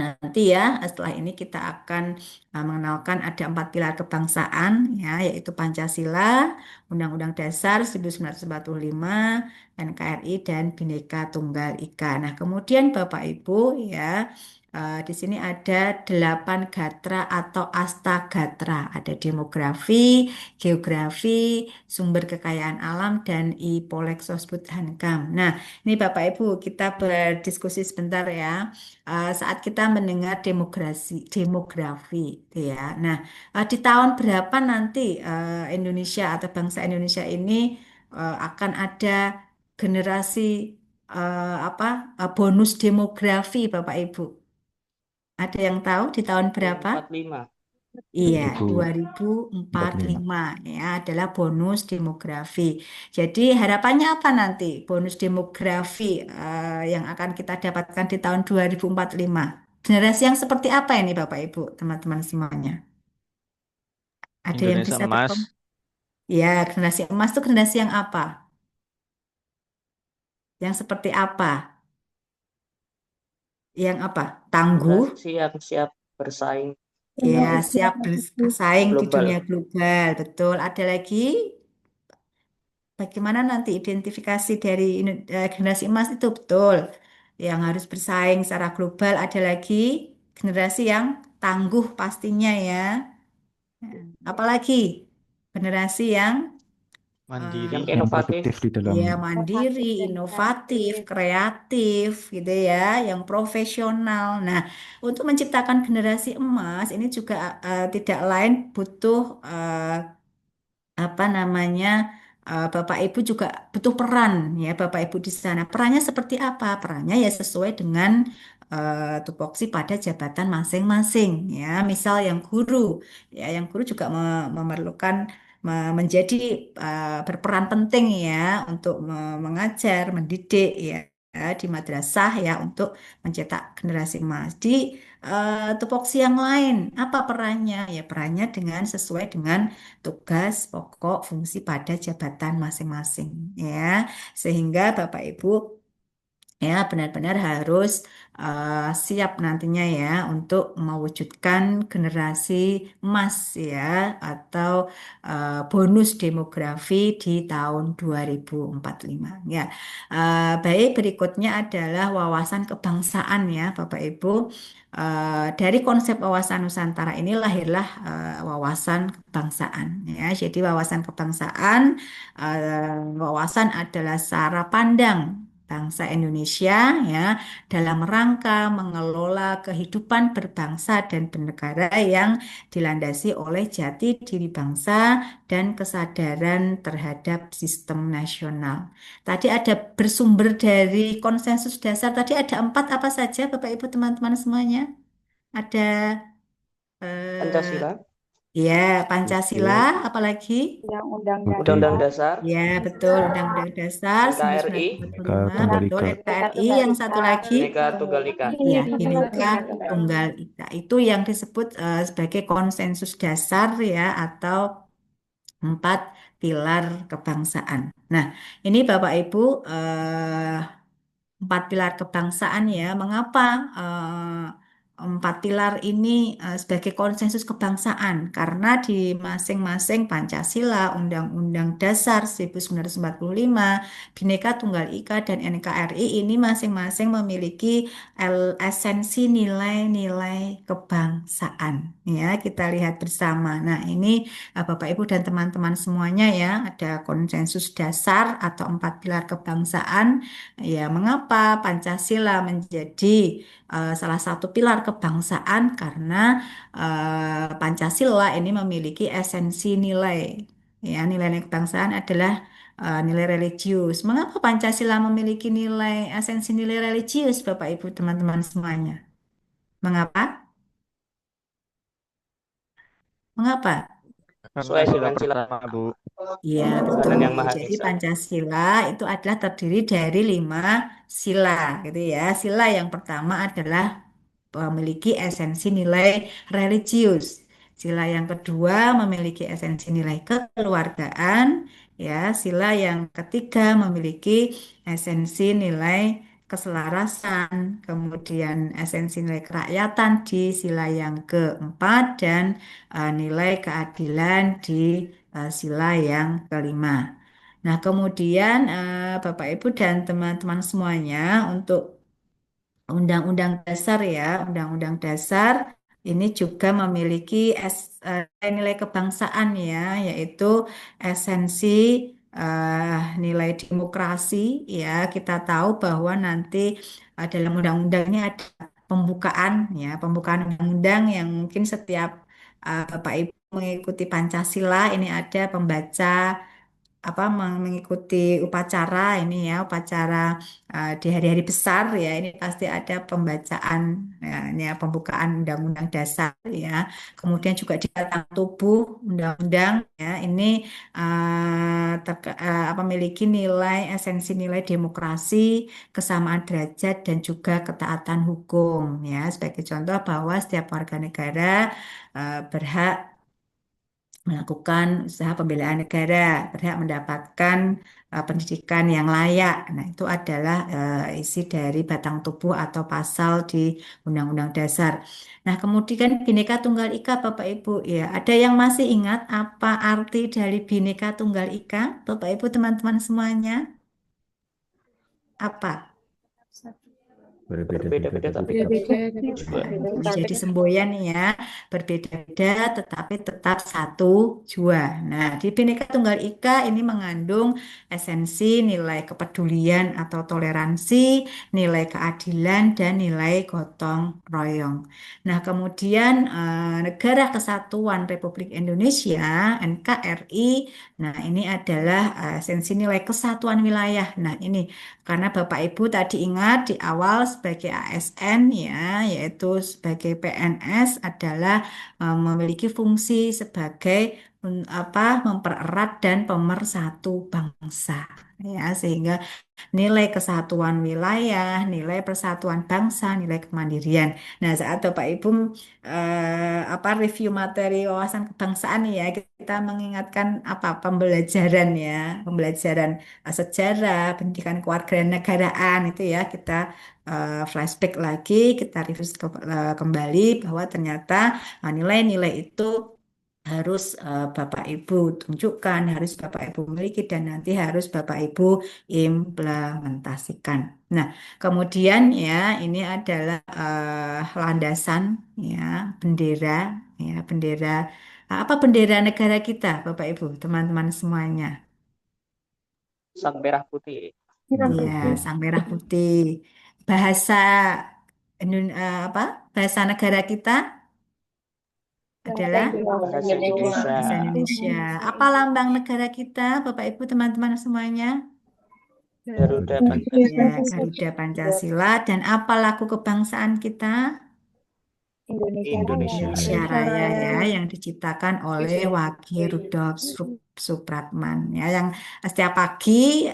nanti ya setelah ini kita akan mengenalkan ada 4 pilar kebangsaan ya yaitu Pancasila, Undang-Undang Dasar 1945, NKRI dan Bhinneka Tunggal Ika. Nah, kemudian Bapak Ibu ya di sini ada 8 gatra atau astagatra. Ada demografi, geografi, sumber kekayaan alam, dan Polexosbud Hankam. Nah, ini Bapak Ibu kita berdiskusi sebentar ya. Saat kita mendengar demografi, gitu ya. Nah, di tahun berapa nanti Indonesia atau bangsa Indonesia ini akan ada generasi apa bonus demografi, Bapak Ibu? Ada yang tahu di tahun berapa? 45. Iya, 2045. 2045 ya adalah bonus demografi. Jadi harapannya apa nanti bonus demografi yang akan kita dapatkan di tahun 2045? Generasi yang seperti apa ini Bapak Ibu, teman-teman semuanya? Ada yang Indonesia bisa emas. Ya, generasi emas itu generasi yang apa? Yang seperti apa? Yang apa? Tangguh, Generasi yang siap bersaing ya siap bersaing di dunia global. global, betul. Ada lagi? Bagaimana nanti identifikasi dari generasi emas itu betul yang harus bersaing secara global. Ada lagi generasi yang tangguh pastinya ya. Apalagi generasi yang Mandiri. Yang eh, Yang inovatif. produktif di dalam ya mandiri, inovatif, kreatif gitu ya, yang profesional. Nah, untuk menciptakan generasi emas ini juga tidak lain butuh apa namanya Bapak Ibu juga butuh peran ya Bapak Ibu di sana. Perannya seperti apa? Perannya ya sesuai dengan tupoksi pada jabatan masing-masing ya. Misal yang guru ya yang guru juga memerlukan menjadi berperan penting ya untuk mengajar, mendidik ya di madrasah ya untuk mencetak generasi emas. Di tupoksi yang lain apa perannya? Ya perannya dengan sesuai dengan tugas pokok fungsi pada jabatan masing-masing ya sehingga Bapak Ibu ya benar-benar harus siap nantinya ya untuk mewujudkan generasi emas ya atau bonus demografi di tahun 2045 ya. Baik, berikutnya adalah wawasan kebangsaan ya Bapak Ibu. Dari konsep wawasan Nusantara ini lahirlah wawasan kebangsaan ya. Jadi wawasan kebangsaan, wawasan adalah cara pandang bangsa Indonesia ya dalam rangka mengelola kehidupan berbangsa dan bernegara yang dilandasi oleh jati diri bangsa dan kesadaran terhadap sistem nasional. Tadi ada bersumber dari konsensus dasar. Tadi ada 4 apa saja, Bapak Ibu teman-teman semuanya? Ada Pancasila, ya Pancasila, apalagi? Undang-Undang Undang-Undang Dasar, Dasar, Ya betul, Undang-Undang Dasar NKRI, 1945, Tunggal betul Ika. NKRI. Yang satu lagi, Bhinneka Tunggal Ika. ya Bhinneka Tunggal Ika. Itu yang disebut sebagai konsensus dasar ya atau 4 pilar kebangsaan. Nah, ini Bapak Ibu, 4 pilar kebangsaan ya. Mengapa 4 pilar ini sebagai konsensus kebangsaan? Karena di masing-masing Pancasila, Undang-Undang Dasar 1945, Bhinneka Tunggal Ika, dan NKRI ini masing-masing memiliki esensi nilai-nilai kebangsaan. Ya, kita lihat bersama. Nah, ini Bapak Ibu dan teman-teman semuanya ya, ada konsensus dasar atau 4 pilar kebangsaan. Ya, mengapa Pancasila menjadi salah satu pilar kebangsaan? Karena Pancasila ini memiliki esensi nilai. Ya, nilai kebangsaan adalah nilai religius. Mengapa Pancasila memiliki nilai esensi nilai religius, Bapak Ibu teman-teman semuanya? Mengapa? Mengapa? Karena Sesuai sila dengan sila pertama, Bu. Iya, Tuhan betul. Yang Maha Jadi Esa. Pancasila itu adalah terdiri dari 5 sila, gitu ya. Sila yang pertama adalah memiliki esensi nilai religius. Sila yang kedua memiliki esensi nilai kekeluargaan, ya. Sila yang ketiga memiliki esensi nilai keselarasan, kemudian esensi nilai kerakyatan di sila yang keempat dan nilai keadilan di sila yang kelima. Nah, kemudian Bapak Ibu dan teman-teman semuanya untuk Undang-Undang Dasar ya, Undang-Undang Dasar ini juga memiliki nilai kebangsaan ya, yaitu esensi nilai demokrasi ya. Kita tahu bahwa nanti dalam undang-undang ini ada pembukaan ya, pembukaan undang-undang yang mungkin setiap Bapak Ibu mengikuti Pancasila ini ada pembaca mengikuti upacara ini ya upacara di hari-hari besar ya ini pasti ada pembacaan ya, ini ya, pembukaan Undang-Undang Dasar ya kemudian juga di batang tubuh Undang-Undang ya ini memiliki nilai esensi nilai demokrasi kesamaan derajat dan juga ketaatan hukum ya sebagai contoh bahwa setiap warga negara berhak melakukan usaha pembelaan negara, berhak mendapatkan pendidikan yang layak. Nah, itu adalah isi dari batang tubuh atau pasal di Undang-Undang Dasar. Nah, kemudian Bhinneka Tunggal Ika, Bapak Ibu, ya, ada yang masih ingat apa arti dari Bhinneka Tunggal Ika, Bapak Ibu, teman-teman semuanya? Apa? Berbeda-beda tapi Beda-beda. Menjadi semboyan ya, berbeda-beda tetapi tetap satu jua. Nah, di Bhinneka Tunggal Ika ini mengandung esensi nilai kepedulian atau toleransi, nilai keadilan, dan nilai gotong royong. Nah, kemudian Negara Kesatuan Republik Indonesia, NKRI, nah ini adalah esensi nilai kesatuan wilayah. Nah, ini karena Bapak Ibu tadi ingat di awal sebagai ASN ya, yaitu sebagai PNS adalah memiliki fungsi sebagai mempererat dan pemersatu bangsa. ya, sehingga nilai kesatuan wilayah, nilai persatuan bangsa, nilai kemandirian. Nah, saat Bapak Ibu review materi wawasan kebangsaan nih ya, kita mengingatkan apa pembelajaran ya, pembelajaran sejarah, pendidikan kewarganegaraan itu ya, kita flashback lagi, kita review kembali bahwa ternyata nilai-nilai itu harus Bapak Ibu tunjukkan, harus Bapak Ibu miliki, dan nanti harus Bapak Ibu implementasikan. Nah, kemudian ya ini adalah landasan ya bendera bendera apa bendera negara kita Bapak Ibu teman-teman semuanya. Sang merah putih. Ya, sang merah putih. Bahasa bahasa negara kita adalah Bahasa Indonesia. bahasa Indonesia. Apa lambang negara kita Bapak Ibu teman-teman semuanya? Garuda Ya, Pancasila. Garuda Pancasila. Dan apa lagu kebangsaan kita? Indonesia Raya ya, yang diciptakan oleh Wage Rudolf Supratman ya, yang setiap pagi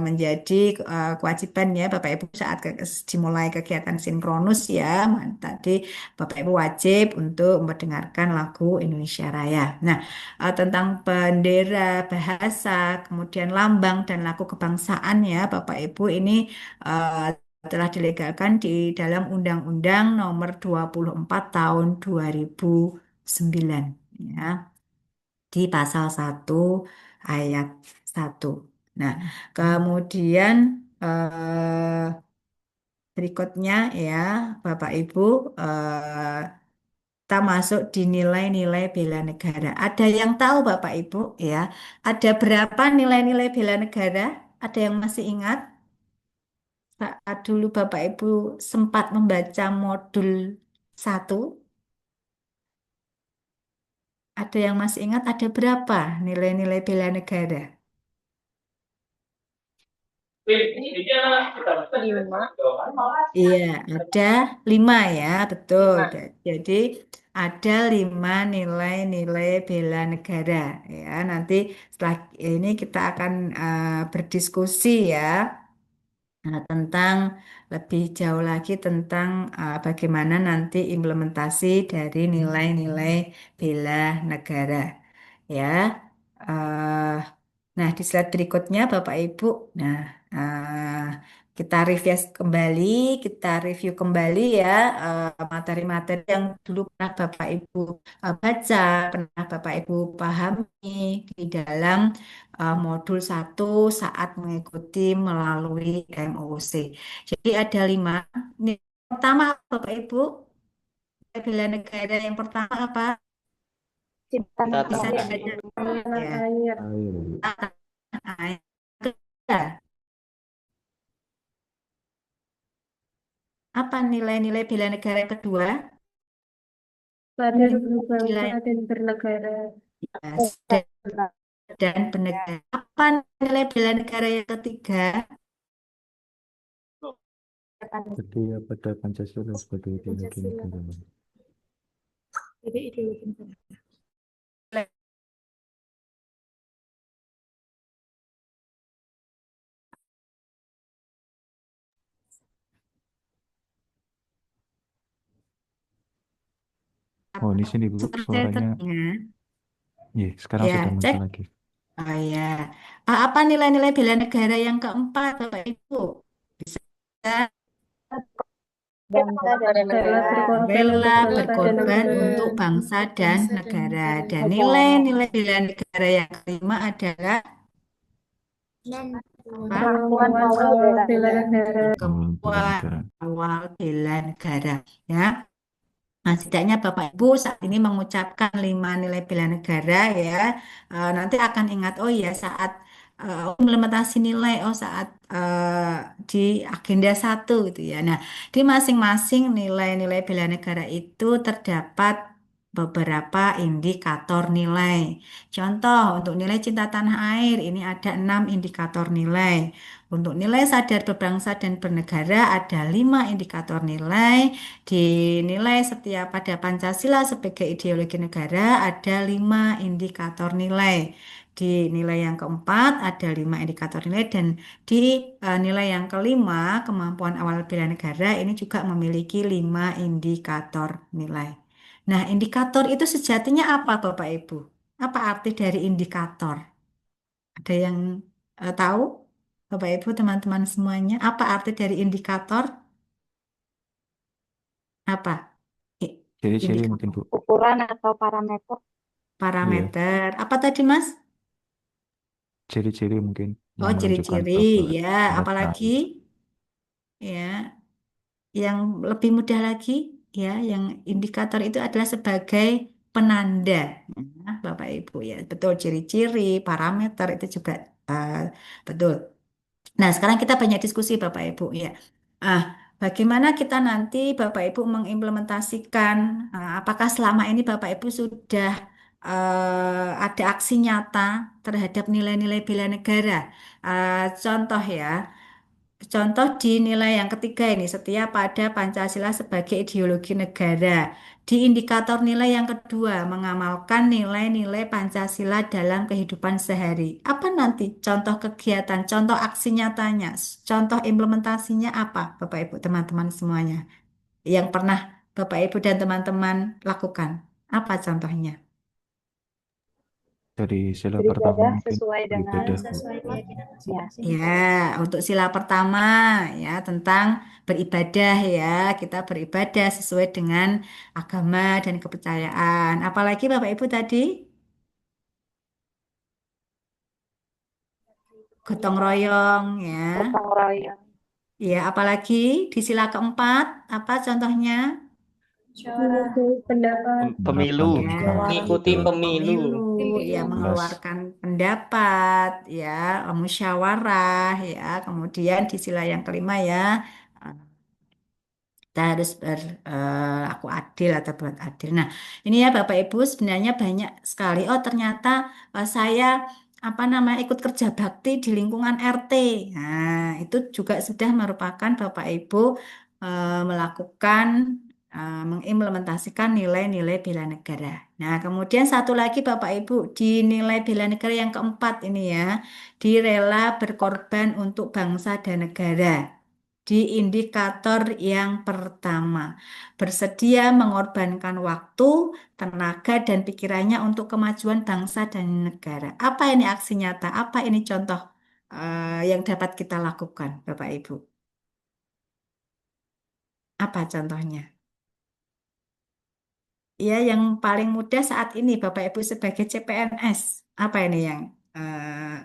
menjadi kewajiban ya Bapak Ibu saat dimulai kegiatan sinkronus ya, tadi Bapak Ibu wajib untuk mendengarkan lagu Indonesia Raya. Nah, tentang bendera, bahasa, kemudian lambang dan lagu kebangsaan ya Bapak Ibu ini eh, telah dilegalkan di dalam Undang-Undang Nomor 24 Tahun 2009 ya, di pasal 1 ayat 1. Nah, kemudian berikutnya ya Bapak Ibu eh, kita masuk di nilai-nilai bela negara. Ada yang tahu Bapak Ibu ya, ada berapa nilai-nilai bela negara? Ada yang masih ingat? Saat dulu Bapak Ibu sempat membaca modul 1, ada yang masih ingat ada berapa nilai-nilai bela negara? 5. Iya, ada 5 ya, betul. Jadi ada 5 nilai-nilai bela negara ya. Nanti setelah ini kita akan berdiskusi ya. Tentang lebih jauh lagi tentang bagaimana nanti implementasi dari nilai-nilai bela negara ya. Eh, nah, di slide berikutnya Bapak Ibu, nah kita review kembali ya materi-materi yang dulu pernah Bapak Ibu baca, pernah Bapak Ibu pahami di dalam modul 1 saat mengikuti melalui MOC. Jadi ada 5. Ini pertama Bapak Ibu, bela negara yang pertama apa? Cipta Kita Bisa tanah dibaca air. ya. air. Air. Kedua, apa nilai-nilai bela negara yang kedua? Sadar Nilai berbangsa dan bernegara. dan, dan bernegara. Apa nilai bela negara yang ketiga? Setia pada Pancasila sebagai ideologi negara. Jadi ideologi negara. Oh, di sini Bu, Suara saya suaranya. terdengar. Iya, sekarang Ya, sudah muncul cek. lagi. Oh ya. Apa nilai-nilai bela negara yang keempat, Bapak Ibu? Bisa Bangsa dan Rela negara. rela Bangsa dan berkorban negara. untuk bangsa dan negara. Dan nilai-nilai bela negara yang kelima adalah apa? Kemampuan awal bela negara. Bela Kemampuan negara. awal bela negara. Ya. Nah, setidaknya Bapak Ibu saat ini mengucapkan 5 nilai bela negara ya. Nanti akan ingat, oh ya saat implementasi nilai, oh saat di agenda 1 gitu ya. Nah, di masing-masing nilai-nilai bela negara itu terdapat beberapa indikator nilai. Contoh, untuk nilai cinta tanah air, ini ada 6 indikator nilai. Untuk nilai sadar berbangsa dan bernegara, ada 5 indikator nilai. Dinilai setia pada Pancasila sebagai ideologi negara ada 5 indikator nilai. Di nilai yang keempat ada 5 indikator nilai dan di nilai yang kelima kemampuan awal bela negara ini juga memiliki 5 indikator nilai. Nah, indikator itu sejatinya apa Bapak Ibu? Apa arti dari indikator? Ada yang tahu? Bapak Ibu, teman-teman semuanya, apa arti dari indikator? Apa? I- Ciri-ciri mungkin Indikator Bu. Ukuran atau parameter. Iya, parameter. Apa tadi, Mas? ciri-ciri mungkin Oh, yang menunjukkan ciri-ciri. bahwa Ya, kinerja. apalagi ya, yang lebih mudah lagi ya, yang indikator itu adalah sebagai penanda. Ya, Bapak Ibu ya, betul ciri-ciri, parameter itu juga eh, betul. Nah, sekarang kita banyak diskusi Bapak Ibu ya. Ah, bagaimana kita nanti Bapak Ibu mengimplementasikan apakah selama ini Bapak Ibu sudah ada aksi nyata terhadap nilai-nilai bela negara? Contoh ya. Contoh di nilai yang ketiga ini, setia pada Pancasila sebagai ideologi negara. Di indikator nilai yang kedua, mengamalkan nilai-nilai Pancasila dalam kehidupan sehari. Apa nanti contoh kegiatan, contoh aksi nyatanya, contoh implementasinya apa, Bapak Ibu, teman-teman semuanya, yang pernah Bapak Ibu dan teman-teman lakukan? Apa contohnya? Dari sila pertama Beribadah mungkin sesuai dengan beribadah Bu. sesuai keyakinan masing-masing. Ya, untuk sila pertama ya tentang beribadah ya, kita beribadah sesuai dengan agama dan kepercayaan. Apalagi Bapak Ibu tadi gotong royong ya. Gotong royong. Ya, apalagi di sila keempat apa contohnya? Menghargai pendapat. Pemilu, Menerapkan dan Ya, mengikuti betul. pemilu. pemilu ya, Jelas. mengeluarkan pendapat ya, musyawarah ya. Kemudian di sila yang kelima ya, kita harus berlaku adil atau buat adil. Nah, ini ya Bapak Ibu sebenarnya banyak sekali. Oh, ternyata saya apa namanya ikut kerja bakti di lingkungan RT. Nah, itu juga sudah merupakan Bapak Ibu melakukan mengimplementasikan nilai-nilai bela negara. Nah, kemudian satu lagi Bapak Ibu di nilai bela negara yang keempat ini ya, di rela berkorban untuk bangsa dan negara. Di indikator yang pertama, bersedia mengorbankan waktu, tenaga, dan pikirannya untuk kemajuan bangsa dan negara. Apa ini aksi nyata? Apa ini contoh yang dapat kita lakukan, Bapak Ibu? Apa contohnya? Ya, yang paling mudah saat ini, Bapak Ibu sebagai CPNS, apa ini yang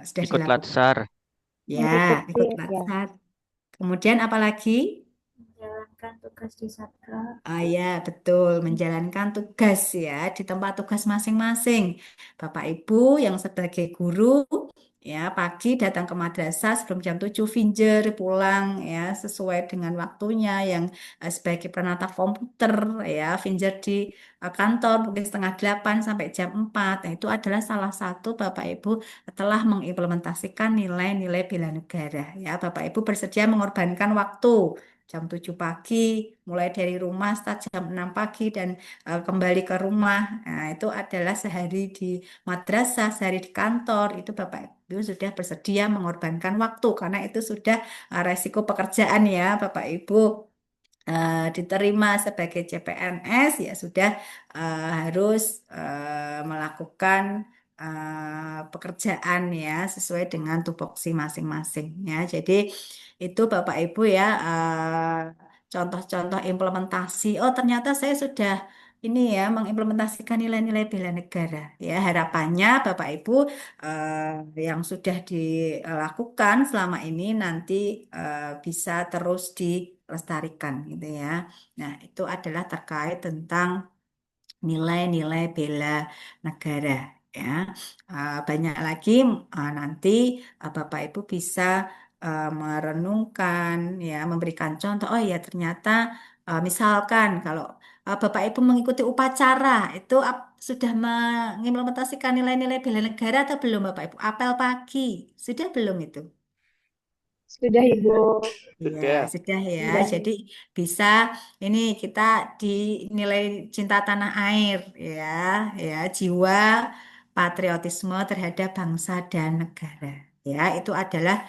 sudah Ikut dilakukan? latsar. Ya, Mengikuti ikut ya, latsar. Kemudian apa lagi? menjalankan tugas di Satgas. Ah ya, betul, menjalankan tugas ya di tempat tugas masing-masing. Bapak Ibu yang sebagai guru ya pagi datang ke madrasah sebelum jam 7 finjer pulang ya sesuai dengan waktunya yang sebagai penata komputer ya finjer di kantor mungkin setengah 8 sampai jam 4. Nah, itu adalah salah satu Bapak Ibu telah mengimplementasikan nilai-nilai bela negara ya. Bapak Ibu bersedia mengorbankan waktu jam 7 pagi, mulai dari rumah start jam 6 pagi dan kembali ke rumah. Nah, itu adalah sehari di madrasah, sehari di kantor. Itu Bapak Ibu sudah bersedia mengorbankan waktu karena itu sudah resiko pekerjaan ya, Bapak Ibu. Diterima sebagai CPNS ya sudah harus melakukan pekerjaan ya sesuai dengan tupoksi masing-masing ya. Jadi itu Bapak Ibu ya contoh-contoh implementasi. Oh, ternyata saya sudah ini ya mengimplementasikan nilai-nilai bela negara. Ya, harapannya Bapak Ibu yang sudah dilakukan selama ini nanti bisa terus dilestarikan gitu ya. Nah, itu adalah terkait tentang nilai-nilai bela negara ya. Banyak lagi nanti Bapak Ibu bisa merenungkan ya memberikan contoh oh ya ternyata misalkan kalau Bapak Ibu mengikuti upacara itu sudah mengimplementasikan nilai-nilai bela negara atau belum Bapak Ibu? Apel pagi sudah belum itu? Sudah Ibu. Iya, Sudah. sudah ya. Sudah. Jadi bisa ini kita dinilai cinta tanah air ya, ya jiwa patriotisme terhadap bangsa dan negara. Ya, itu adalah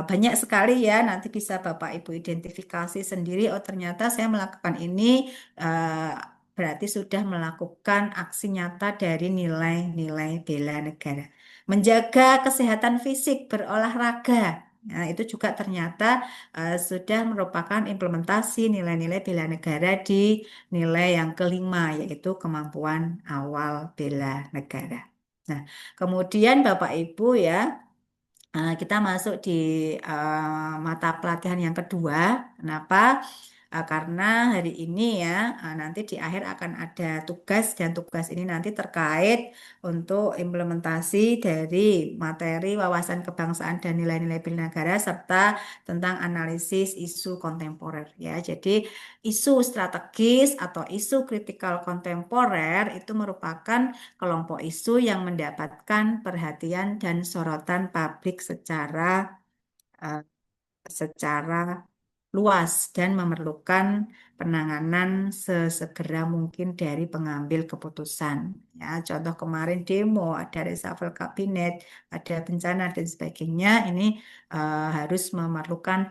banyak sekali ya. Nanti bisa Bapak Ibu identifikasi sendiri. Oh, ternyata saya melakukan ini eh, berarti sudah melakukan aksi nyata dari nilai-nilai bela negara. Menjaga kesehatan fisik, berolahraga. Nah, itu juga ternyata sudah merupakan implementasi nilai-nilai bela negara di nilai yang kelima, yaitu kemampuan awal bela negara. Nah, kemudian Bapak Ibu ya, kita masuk di mata pelatihan yang kedua. Kenapa? Karena hari ini ya, nanti di akhir akan ada tugas dan tugas ini nanti terkait untuk implementasi dari materi wawasan kebangsaan dan nilai-nilai bela negara serta tentang analisis isu kontemporer ya. Jadi isu strategis atau isu kritikal kontemporer itu merupakan kelompok isu yang mendapatkan perhatian dan sorotan publik eh, secara luas dan memerlukan penanganan sesegera mungkin dari pengambil keputusan. Ya, contoh kemarin demo, ada reshuffle kabinet, ada bencana dan sebagainya. Ini harus memerlukan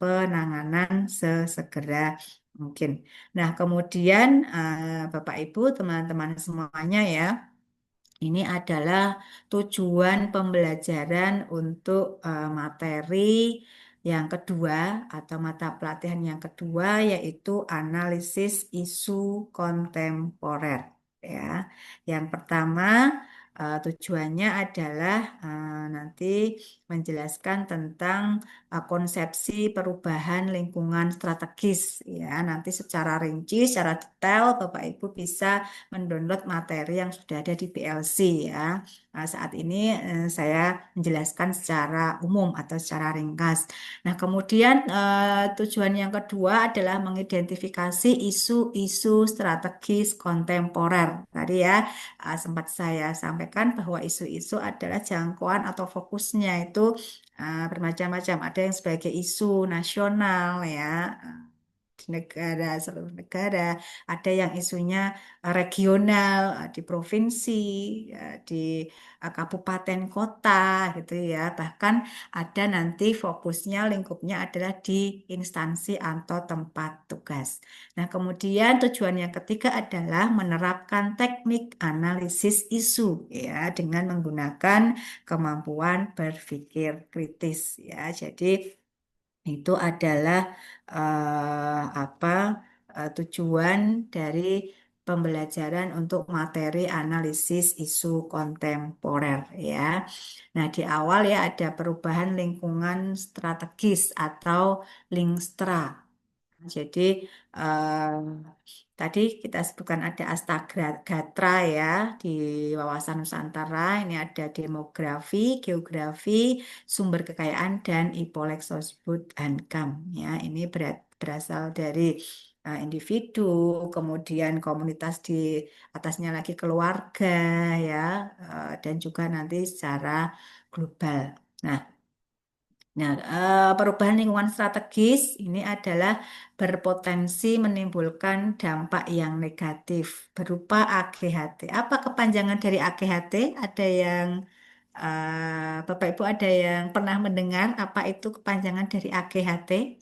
penanganan sesegera mungkin. Nah, kemudian Bapak Ibu, teman-teman semuanya ya. Ini adalah tujuan pembelajaran untuk materi yang kedua atau mata pelatihan yang kedua yaitu analisis isu kontemporer. Ya, yang pertama tujuannya adalah nanti menjelaskan tentang konsepsi perubahan lingkungan strategis. Ya, nanti secara rinci, secara detail Bapak Ibu bisa mendownload materi yang sudah ada di PLC ya. Saat ini saya menjelaskan secara umum atau secara ringkas. Nah, kemudian tujuan yang kedua adalah mengidentifikasi isu-isu strategis kontemporer. Tadi ya sempat saya sampaikan bahwa isu-isu adalah jangkauan atau fokusnya itu bermacam-macam. Ada yang sebagai isu nasional ya, di negara, seluruh negara, ada yang isunya regional di provinsi, di kabupaten kota gitu ya. Bahkan ada nanti fokusnya lingkupnya adalah di instansi atau tempat tugas. Nah, kemudian tujuan yang ketiga adalah menerapkan teknik analisis isu ya dengan menggunakan kemampuan berpikir kritis ya. Jadi itu adalah apa tujuan dari pembelajaran untuk materi analisis isu kontemporer ya. Nah, di awal ya ada perubahan lingkungan strategis atau Lingstra. Jadi eh, tadi kita sebutkan ada Astagatra ya di wawasan Nusantara. Ini ada demografi, geografi, sumber kekayaan dan Ipolexosbud Hankam ya. Ini berasal dari individu, kemudian komunitas di atasnya lagi keluarga ya, dan juga nanti secara global. Nah, perubahan lingkungan strategis ini adalah berpotensi menimbulkan dampak yang negatif berupa AGHT. Apa kepanjangan dari AGHT? Ada yang Bapak Ibu ada yang pernah mendengar apa itu kepanjangan dari AGHT?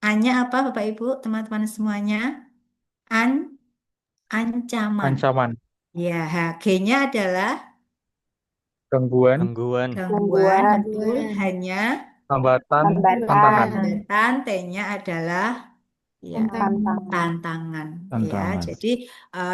A-nya apa Bapak Ibu, teman-teman semuanya? An, ancaman. Ancaman, Ya, G-nya adalah gangguan, Gangguan. gangguan, Gangguan, betul. Hanya hambatan, hambatan, tantangan. hambatan, T-nya adalah ya, tantangan. tantangan ya. Tantangan. Jadi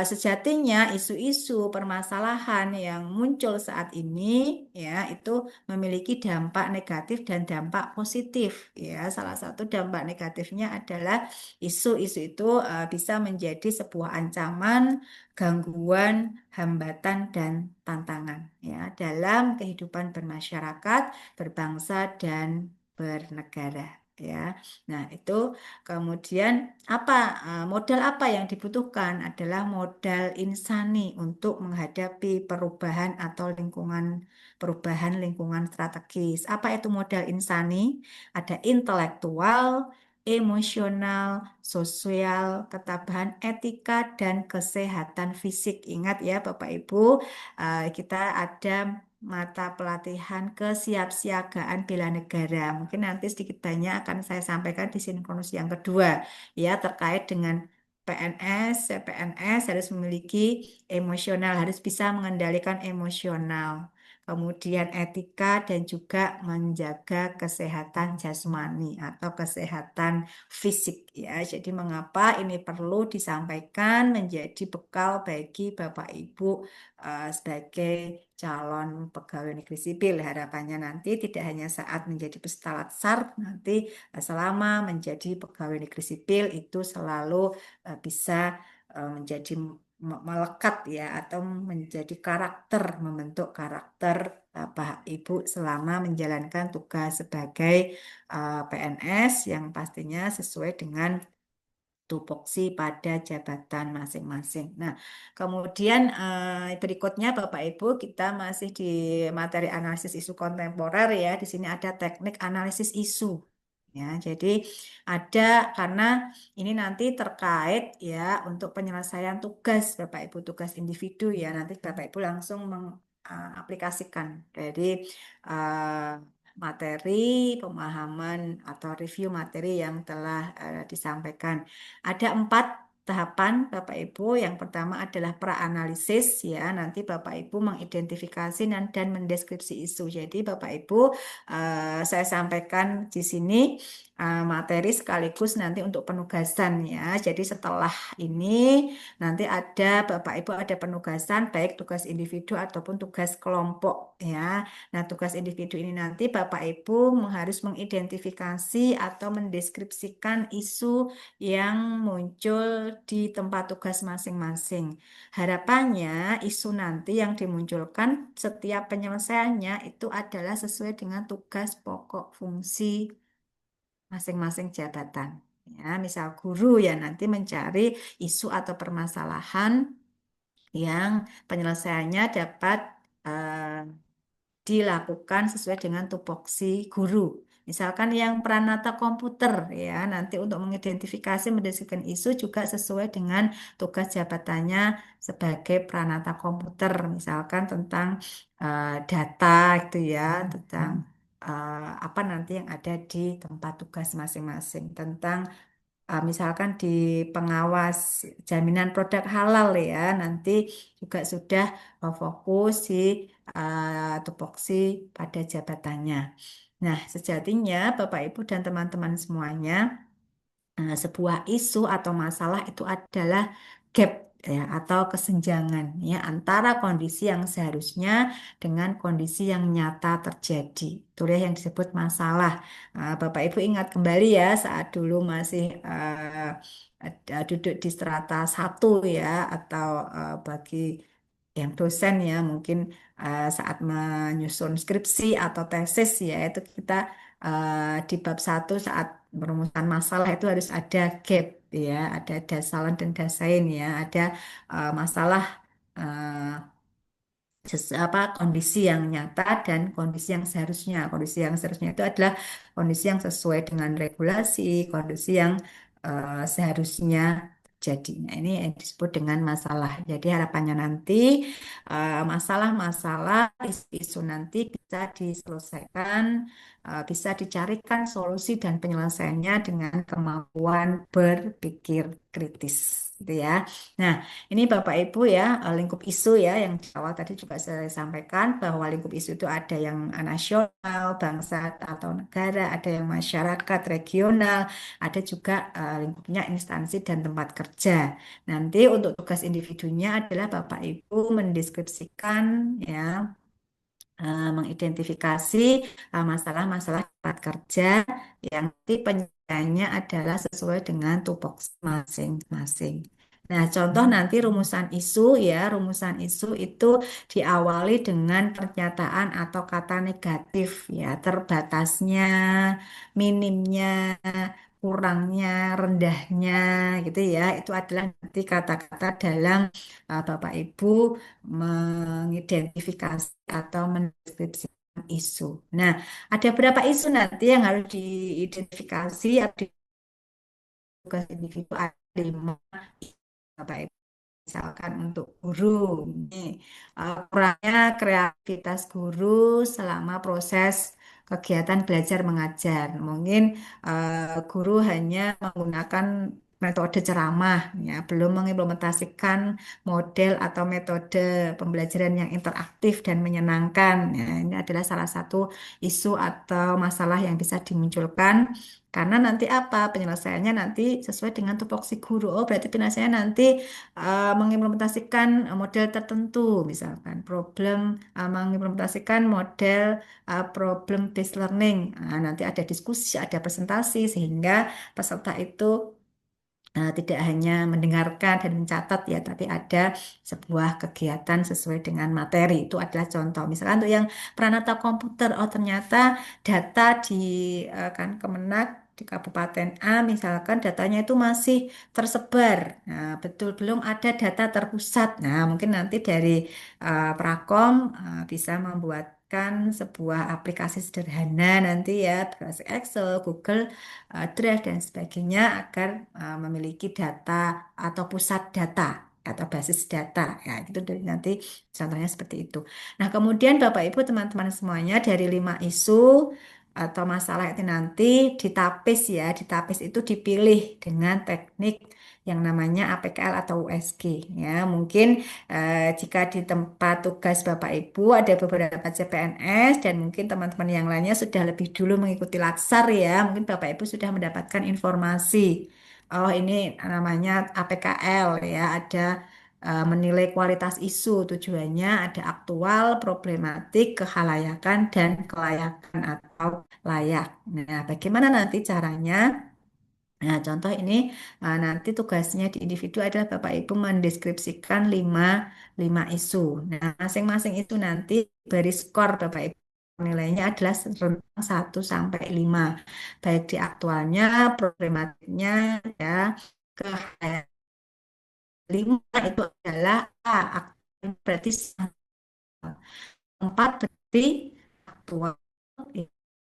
sejatinya isu-isu permasalahan yang muncul saat ini ya itu memiliki dampak negatif dan dampak positif ya. Salah satu dampak negatifnya adalah isu-isu itu bisa menjadi sebuah ancaman, gangguan, hambatan dan tantangan ya dalam kehidupan bermasyarakat, berbangsa dan bernegara ya. Nah, itu kemudian apa modal apa yang dibutuhkan adalah modal insani untuk menghadapi perubahan atau perubahan lingkungan strategis. Apa itu modal insani? Ada intelektual, emosional, sosial, ketabahan etika, dan kesehatan fisik. Ingat ya Bapak Ibu, kita ada mata pelatihan kesiapsiagaan bela negara. Mungkin nanti sedikit banyak akan saya sampaikan di sinkronus yang kedua, ya, terkait dengan PNS, CPNS harus memiliki emosional, harus bisa mengendalikan emosional. Kemudian etika dan juga menjaga kesehatan jasmani atau kesehatan fisik ya. Jadi mengapa ini perlu disampaikan menjadi bekal bagi Bapak Ibu sebagai calon pegawai negeri sipil. Harapannya nanti tidak hanya saat menjadi peserta latsar, nanti selama menjadi pegawai negeri sipil itu selalu bisa menjadi melekat ya atau menjadi karakter, membentuk karakter Bapak Ibu selama menjalankan tugas sebagai PNS yang pastinya sesuai dengan tupoksi pada jabatan masing-masing. Nah, kemudian berikutnya Bapak Ibu kita masih di materi analisis isu kontemporer ya. Di sini ada teknik analisis isu. Ya, jadi ada karena ini nanti terkait ya untuk penyelesaian tugas Bapak Ibu, tugas individu ya. Nanti Bapak Ibu langsung mengaplikasikan dari materi, pemahaman atau review materi yang telah disampaikan. Ada 4 tahapan Bapak Ibu. Yang pertama adalah praanalisis ya. Nanti Bapak Ibu mengidentifikasi dan mendeskripsi isu. Jadi Bapak Ibu saya sampaikan di sini materi sekaligus nanti untuk penugasan ya. Jadi setelah ini nanti ada Bapak Ibu ada penugasan baik tugas individu ataupun tugas kelompok ya. Nah, tugas individu ini nanti Bapak Ibu harus mengidentifikasi atau mendeskripsikan isu yang muncul di tempat tugas masing-masing. Harapannya isu nanti yang dimunculkan setiap penyelesaiannya itu adalah sesuai dengan tugas pokok fungsi masing-masing jabatan. Ya, misal guru ya nanti mencari isu atau permasalahan yang penyelesaiannya dapat dilakukan sesuai dengan tupoksi guru. Misalkan yang Pranata komputer ya, nanti untuk mengidentifikasi mendeskripsikan isu juga sesuai dengan tugas jabatannya sebagai Pranata komputer. Misalkan tentang data itu ya, tentang apa nanti yang ada di tempat tugas masing-masing, tentang misalkan di pengawas jaminan produk halal ya, nanti juga sudah fokus di tupoksi pada jabatannya. Nah, sejatinya Bapak Ibu dan teman-teman semuanya, sebuah isu atau masalah itu adalah gap ya atau kesenjangan ya antara kondisi yang seharusnya dengan kondisi yang nyata terjadi. Itulah yang disebut masalah. Bapak Ibu ingat kembali ya saat dulu masih duduk di strata 1 ya atau bagi yang dosen ya mungkin saat menyusun skripsi atau tesis ya itu kita di bab 1 saat merumuskan masalah itu harus ada gap ya, ada dasalan dan dasain ya, ada masalah kondisi yang nyata dan kondisi yang seharusnya. Kondisi yang seharusnya itu adalah kondisi yang sesuai dengan regulasi, kondisi yang seharusnya jadi. Nah, ini yang disebut dengan masalah. Jadi harapannya nanti masalah-masalah, isu-isu nanti bisa diselesaikan, bisa dicarikan solusi dan penyelesaiannya dengan kemampuan berpikir kritis, gitu ya. Nah, ini Bapak Ibu ya, lingkup isu ya yang di awal tadi juga saya sampaikan bahwa lingkup isu itu ada yang nasional, bangsa atau negara, ada yang masyarakat, regional, ada juga lingkupnya instansi dan tempat kerja. Nanti untuk tugas individunya adalah Bapak Ibu mendeskripsikan ya mengidentifikasi masalah-masalah tempat kerja yang nanti penyelesaiannya adalah sesuai dengan tupoksi masing-masing. Nah, contoh nanti rumusan isu ya, rumusan isu itu diawali dengan pernyataan atau kata negatif ya, terbatasnya, minimnya, kurangnya, rendahnya gitu ya. Itu adalah nanti kata-kata dalam Bapak Ibu mengidentifikasi atau mendeskripsikan isu. Nah, ada berapa isu nanti yang harus diidentifikasi atau tugas individu ada 5, Bapak Ibu. Misalkan untuk guru, ini kurangnya kreativitas guru selama proses kegiatan belajar mengajar. Mungkin guru hanya menggunakan metode ceramah, ya, belum mengimplementasikan model atau metode pembelajaran yang interaktif dan menyenangkan. Ya, ini adalah salah satu isu atau masalah yang bisa dimunculkan. Karena nanti apa penyelesaiannya nanti sesuai dengan tupoksi guru. Oh, berarti penyelesaiannya nanti mengimplementasikan model tertentu, misalkan mengimplementasikan model problem based learning. Nah, nanti ada diskusi, ada presentasi sehingga peserta itu tidak hanya mendengarkan dan mencatat ya, tapi ada sebuah kegiatan sesuai dengan materi. Itu adalah contoh. Misalkan untuk yang Pranata Komputer, oh ternyata data di kan Kemenak di Kabupaten A, misalkan datanya itu masih tersebar. Nah, betul belum ada data terpusat. Nah, mungkin nanti dari Prakom bisa membuatkan sebuah aplikasi sederhana nanti ya, aplikasi Excel, Google Drive dan sebagainya agar memiliki data atau pusat data atau basis data ya gitu dari nanti contohnya seperti itu. Nah kemudian Bapak Ibu teman-teman semuanya dari 5 isu atau masalah itu nanti ditapis ya, ditapis itu dipilih dengan teknik yang namanya APKL atau USG ya. Mungkin jika di tempat tugas Bapak Ibu ada beberapa CPNS dan mungkin teman-teman yang lainnya sudah lebih dulu mengikuti latsar ya, mungkin Bapak Ibu sudah mendapatkan informasi. Oh, ini namanya APKL ya, ada menilai kualitas isu. Tujuannya ada aktual, problematik, kehalayakan, dan kelayakan atau layak. Nah, bagaimana nanti caranya? Nah, contoh ini nanti tugasnya di individu adalah Bapak Ibu mendeskripsikan lima isu. Nah, masing-masing itu nanti beri skor Bapak Ibu. Nilainya adalah rentang 1 sampai 5. Baik di aktualnya, problematiknya, ya, ke 5 itu adalah A, aktual berarti 4 berarti aktual.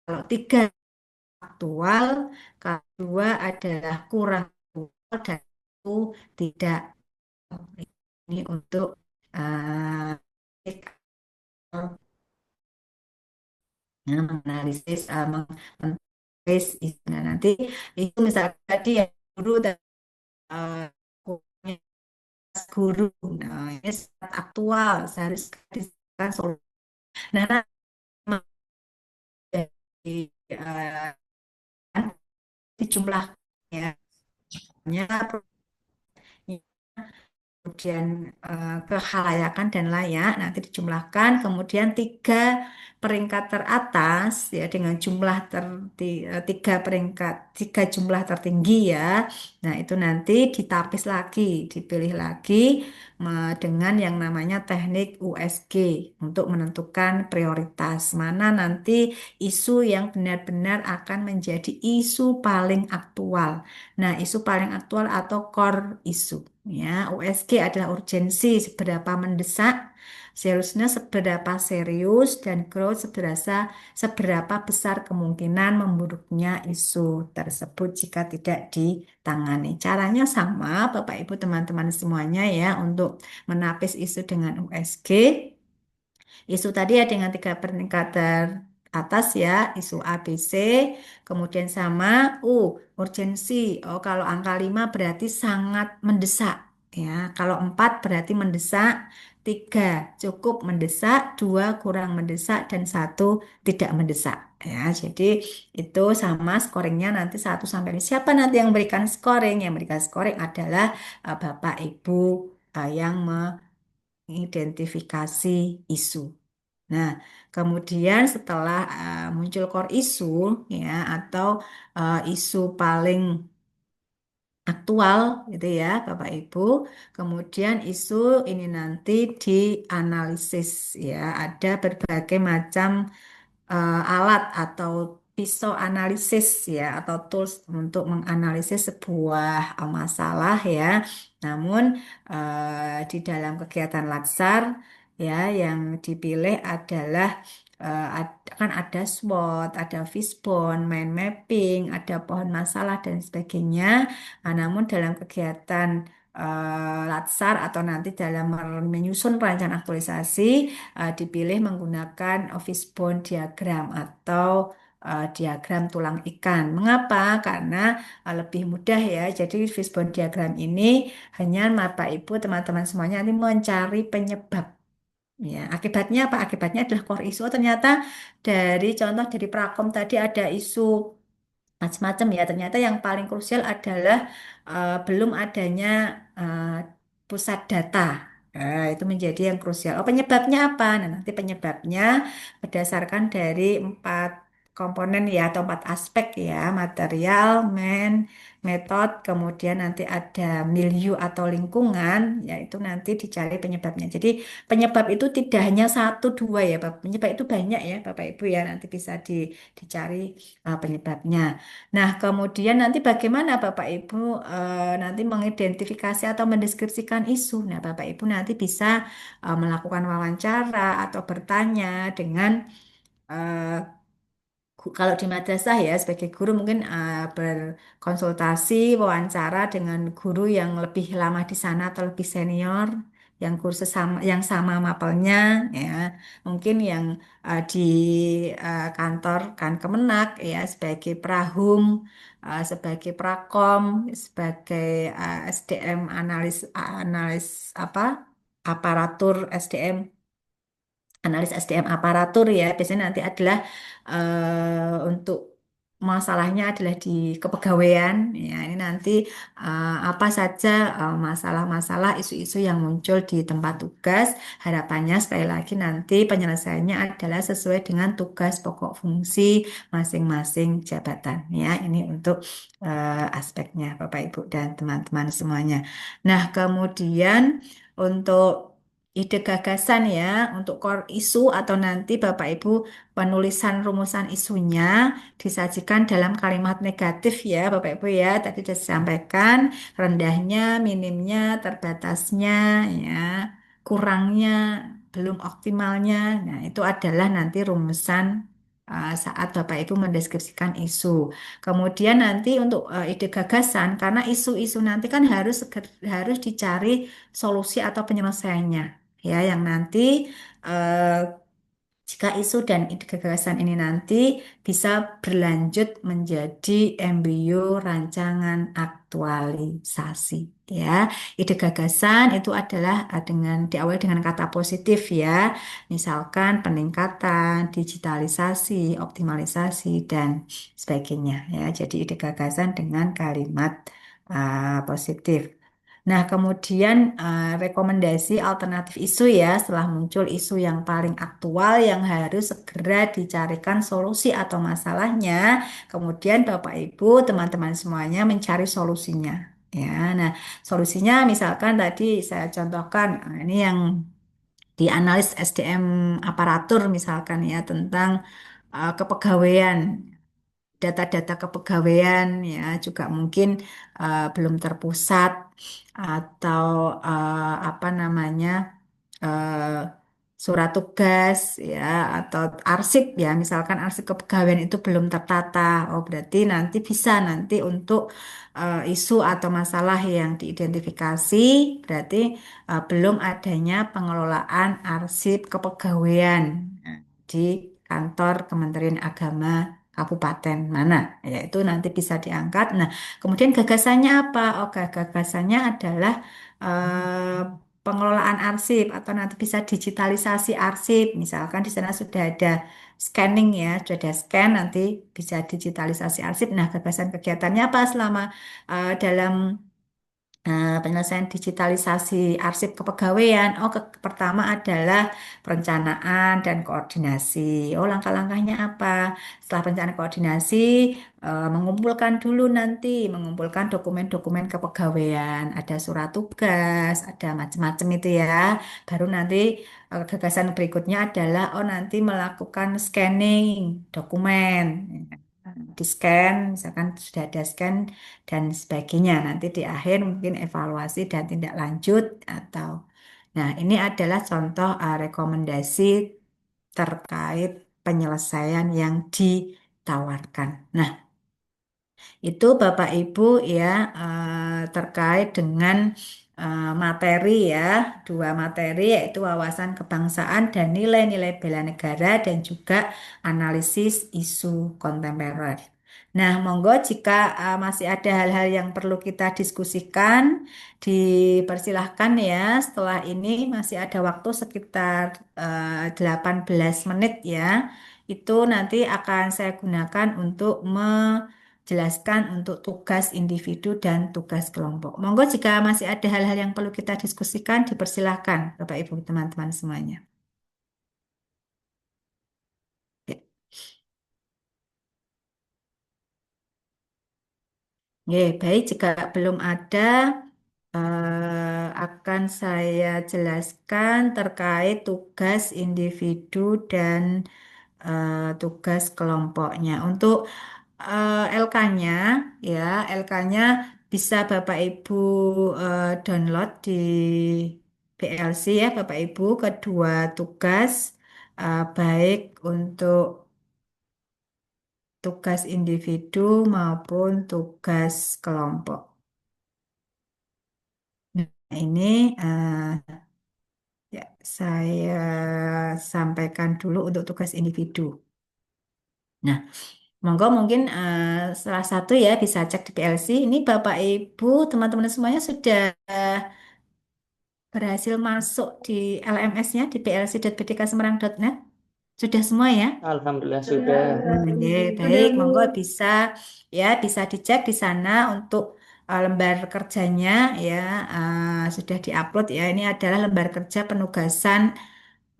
Kalau 3 aktual, kalau 2 adalah kurang aktual dan itu tidak. Ini untuk uh, menganalisis, menulis nah, nanti itu misalnya tadi ya guru dan guru, nah ini sangat aktual seharusnya disediakan solusi. Nah, dari di jumlah ya, kemudian kehalayakan dan layak nanti dijumlahkan, kemudian 3 peringkat teratas ya dengan jumlah 3 jumlah tertinggi ya. Nah itu nanti ditapis lagi, dipilih lagi dengan yang namanya teknik USG untuk menentukan prioritas mana nanti isu yang benar-benar akan menjadi isu paling aktual. Nah, isu paling aktual atau core isu. Ya, USG adalah urgensi, seberapa mendesak, seriusnya seberapa serius, dan growth seberapa besar kemungkinan memburuknya isu tersebut jika tidak ditangani. Caranya sama, Bapak Ibu teman-teman semuanya ya, untuk menapis isu dengan USG. Isu tadi ya dengan 3 peringkat atas ya, isu A, B, C, kemudian sama urgensi. Oh, kalau angka 5 berarti sangat mendesak ya. Kalau 4 berarti mendesak, 3 cukup mendesak, 2 kurang mendesak, dan 1 tidak mendesak. Ya, jadi itu sama scoringnya nanti 1 sampai 5. Siapa nanti yang memberikan scoring? Yang memberikan scoring adalah Bapak Ibu yang mengidentifikasi isu. Nah, kemudian setelah muncul core isu ya atau isu paling aktual gitu ya Bapak Ibu, kemudian isu ini nanti dianalisis ya, ada berbagai macam alat atau pisau analisis ya atau tools untuk menganalisis sebuah masalah ya. Namun di dalam kegiatan latsar ya yang dipilih adalah kan ada SWOT, ada fishbone, mind mapping, ada pohon masalah dan sebagainya. Namun dalam kegiatan Latsar atau nanti dalam menyusun rencana aktualisasi dipilih menggunakan fishbone diagram atau diagram tulang ikan. Mengapa? Karena lebih mudah ya. Jadi fishbone diagram ini hanya Bapak Ibu teman-teman semuanya nanti mencari penyebab. Ya, akibatnya apa? Akibatnya adalah core issue. Oh, ternyata dari contoh dari Prakom tadi ada isu macam-macam ya. Ternyata yang paling krusial adalah belum adanya eh, pusat data. Itu menjadi yang krusial. Oh, penyebabnya apa? Nah, nanti penyebabnya berdasarkan dari 4 komponen ya atau 4 aspek ya, material, metode, kemudian nanti ada milieu atau lingkungan, yaitu nanti dicari penyebabnya. Jadi penyebab itu tidak hanya satu dua ya, penyebab itu banyak ya, Bapak Ibu ya, nanti bisa dicari penyebabnya. Nah, kemudian nanti bagaimana Bapak Ibu nanti mengidentifikasi atau mendeskripsikan isu. Nah, Bapak Ibu nanti bisa melakukan wawancara atau bertanya dengan eh, kalau di madrasah ya sebagai guru mungkin berkonsultasi, wawancara dengan guru yang lebih lama di sana atau lebih senior, yang kursus sama, yang sama mapelnya, ya mungkin yang di kantor kan Kemenak ya sebagai prahum, sebagai prakom, sebagai SDM analis analis apa aparatur SDM analis SDM aparatur ya biasanya nanti adalah untuk masalahnya adalah di kepegawaian ya ini nanti apa saja masalah-masalah isu-isu yang muncul di tempat tugas harapannya sekali lagi nanti penyelesaiannya adalah sesuai dengan tugas pokok fungsi masing-masing jabatan ya ini untuk aspeknya Bapak Ibu dan teman-teman semuanya. Nah kemudian untuk ide gagasan ya untuk core isu atau nanti Bapak Ibu penulisan rumusan isunya disajikan dalam kalimat negatif ya Bapak Ibu ya tadi sudah disampaikan rendahnya, minimnya, terbatasnya ya kurangnya, belum optimalnya. Nah, itu adalah nanti rumusan saat Bapak Ibu mendeskripsikan isu. Kemudian nanti untuk ide gagasan karena isu-isu nanti kan harus dicari solusi atau penyelesaiannya ya yang nanti eh, jika isu dan ide gagasan ini nanti bisa berlanjut menjadi embrio rancangan aktualisasi ya. Ide gagasan itu adalah diawali dengan kata positif ya. Misalkan peningkatan, digitalisasi, optimalisasi dan sebagainya ya. Jadi ide gagasan dengan kalimat positif. Nah, kemudian rekomendasi alternatif isu ya, setelah muncul isu yang paling aktual yang harus segera dicarikan solusi atau masalahnya, kemudian Bapak Ibu, teman-teman semuanya mencari solusinya. Ya, nah solusinya misalkan tadi saya contohkan, ini yang di analis SDM aparatur misalkan ya tentang kepegawaian data-data kepegawaian ya juga mungkin belum terpusat atau apa namanya eh, surat tugas ya atau arsip ya misalkan arsip kepegawaian itu belum tertata oh berarti nanti bisa nanti untuk isu atau masalah yang diidentifikasi berarti belum adanya pengelolaan arsip kepegawaian di kantor Kementerian Agama kabupaten mana, yaitu nanti bisa diangkat. Nah, kemudian gagasannya apa? Oh, gagasannya adalah eh, pengelolaan arsip atau nanti bisa digitalisasi arsip. Misalkan di sana sudah ada scanning ya, sudah ada scan nanti bisa digitalisasi arsip. Nah, gagasan kegiatannya apa selama dalam penyelesaian digitalisasi arsip kepegawaian. Oh, pertama adalah perencanaan dan koordinasi. Oh, langkah-langkahnya apa? Setelah perencanaan koordinasi, mengumpulkan dokumen-dokumen kepegawaian. Ada surat tugas, ada macam-macam itu ya. Baru nanti gagasan berikutnya adalah, oh nanti melakukan scanning dokumen di scan, misalkan sudah ada scan dan sebagainya. Nanti di akhir mungkin evaluasi dan tindak lanjut atau nah ini adalah contoh rekomendasi terkait penyelesaian yang ditawarkan. Nah, itu Bapak Ibu ya, terkait dengan materi ya, dua materi yaitu wawasan kebangsaan dan nilai-nilai bela negara dan juga analisis isu kontemporer. Nah, monggo jika masih ada hal-hal yang perlu kita diskusikan, dipersilahkan ya. Setelah ini masih ada waktu sekitar 18 menit ya. Itu nanti akan saya gunakan untuk jelaskan untuk tugas individu dan tugas kelompok. Monggo jika masih ada hal-hal yang perlu kita diskusikan, dipersilahkan Bapak Ibu teman-teman semuanya. Ya. Oke, baik jika belum ada akan saya jelaskan terkait tugas individu dan tugas kelompoknya. Untuk LK-nya ya, LK-nya bisa Bapak Ibu download di PLC ya Bapak Ibu, kedua tugas baik untuk tugas individu maupun tugas kelompok. Nah, ini ya saya sampaikan dulu untuk tugas individu. Nah, monggo mungkin salah satu ya bisa cek di PLC. Ini Bapak Ibu, teman-teman semuanya sudah berhasil masuk di LMS-nya di plc.bdksemarang.net. Sudah semua ya? Alhamdulillah sudah. Oke, baik. Monggo bisa ya bisa dicek di sana untuk lembar kerjanya ya sudah diupload ya. Ini adalah lembar kerja penugasan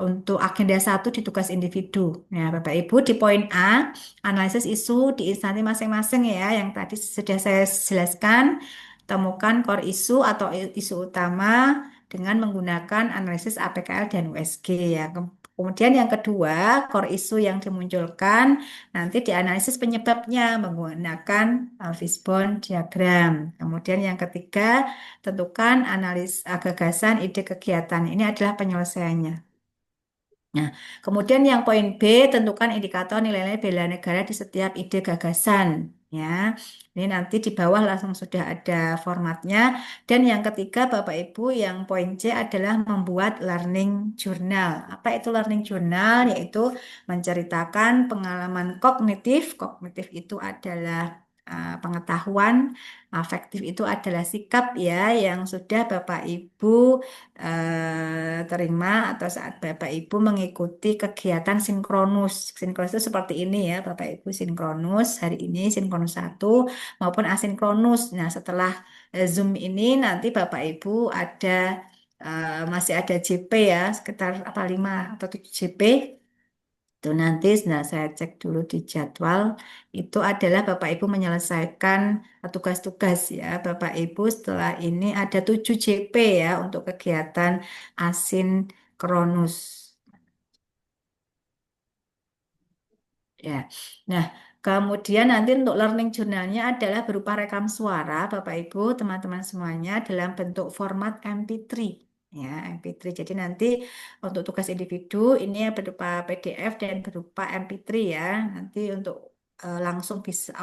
untuk agenda satu di tugas individu. Nah, Bapak Ibu di poin A, analisis isu di instansi masing-masing ya, yang tadi sudah saya jelaskan, temukan core isu atau isu utama dengan menggunakan analisis APKL dan USG ya. Kemudian yang kedua, core isu yang dimunculkan nanti dianalisis penyebabnya menggunakan fishbone diagram. Kemudian yang ketiga, tentukan analis gagasan ide kegiatan. Ini adalah penyelesaiannya. Nah, kemudian yang poin B, tentukan indikator nilai-nilai bela negara di setiap ide gagasan. Ya, ini nanti di bawah langsung sudah ada formatnya. Dan yang ketiga, Bapak Ibu, yang poin C adalah membuat learning journal. Apa itu learning journal? Yaitu menceritakan pengalaman kognitif. Kognitif itu adalah pengetahuan, afektif itu adalah sikap ya yang sudah Bapak Ibu terima atau saat Bapak Ibu mengikuti kegiatan sinkronus. Sinkronus itu seperti ini ya, Bapak Ibu sinkronus hari ini sinkronus 1 maupun asinkronus. Nah, setelah Zoom ini nanti Bapak Ibu ada masih ada JP ya, sekitar apa 5 atau 7 JP. Itu nanti nah saya cek dulu di jadwal itu adalah Bapak Ibu menyelesaikan tugas-tugas ya Bapak Ibu setelah ini ada 7 JP ya untuk kegiatan asinkronus ya. Nah, kemudian nanti untuk learning journalnya adalah berupa rekam suara Bapak Ibu teman-teman semuanya dalam bentuk format MP3 ya MP3. Jadi nanti untuk tugas individu ini berupa PDF dan berupa MP3 ya. Nanti untuk langsung bisa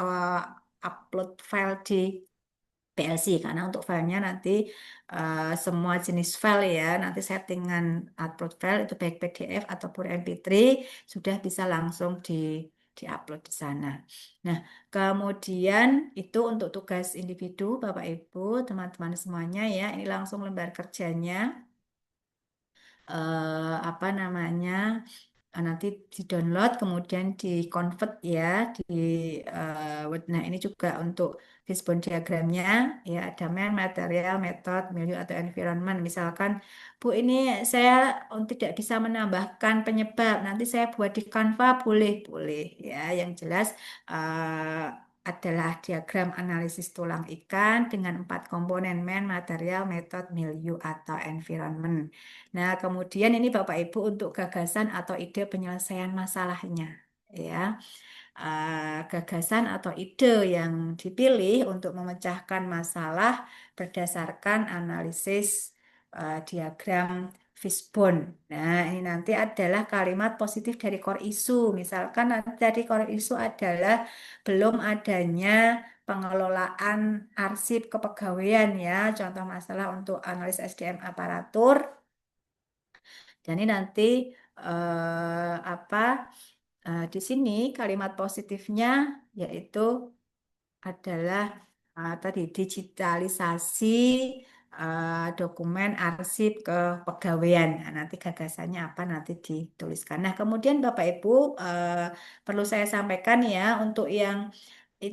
upload file di PLC karena untuk filenya nanti semua jenis file ya nanti settingan upload file itu baik PDF ataupun MP3 sudah bisa langsung diupload di sana. Nah, kemudian itu untuk tugas individu Bapak Ibu, teman-teman semuanya ya. Ini langsung lembar kerjanya apa namanya nanti di-download kemudian di-convert ya di Word. Nah, ini juga untuk fishbone diagramnya ya ada material, method, milieu atau environment. Misalkan, Bu ini saya tidak bisa menambahkan penyebab, nanti saya buat di Canva boleh ya. Yang jelas adalah diagram analisis tulang ikan dengan 4 komponen material, method, milieu atau environment. Nah, kemudian ini Bapak Ibu untuk gagasan atau ide penyelesaian masalahnya, ya. Gagasan atau ide yang dipilih untuk memecahkan masalah berdasarkan analisis diagram Fishbone. Nah, ini nanti adalah kalimat positif dari core issue. Misalkan nanti dari core issue adalah belum adanya pengelolaan arsip kepegawaian ya. Contoh masalah untuk analis SDM aparatur. Jadi nanti apa di sini kalimat positifnya yaitu adalah tadi digitalisasi dokumen arsip kepegawaian. Nah, nanti gagasannya apa nanti dituliskan. Nah, kemudian Bapak Ibu perlu saya sampaikan ya untuk yang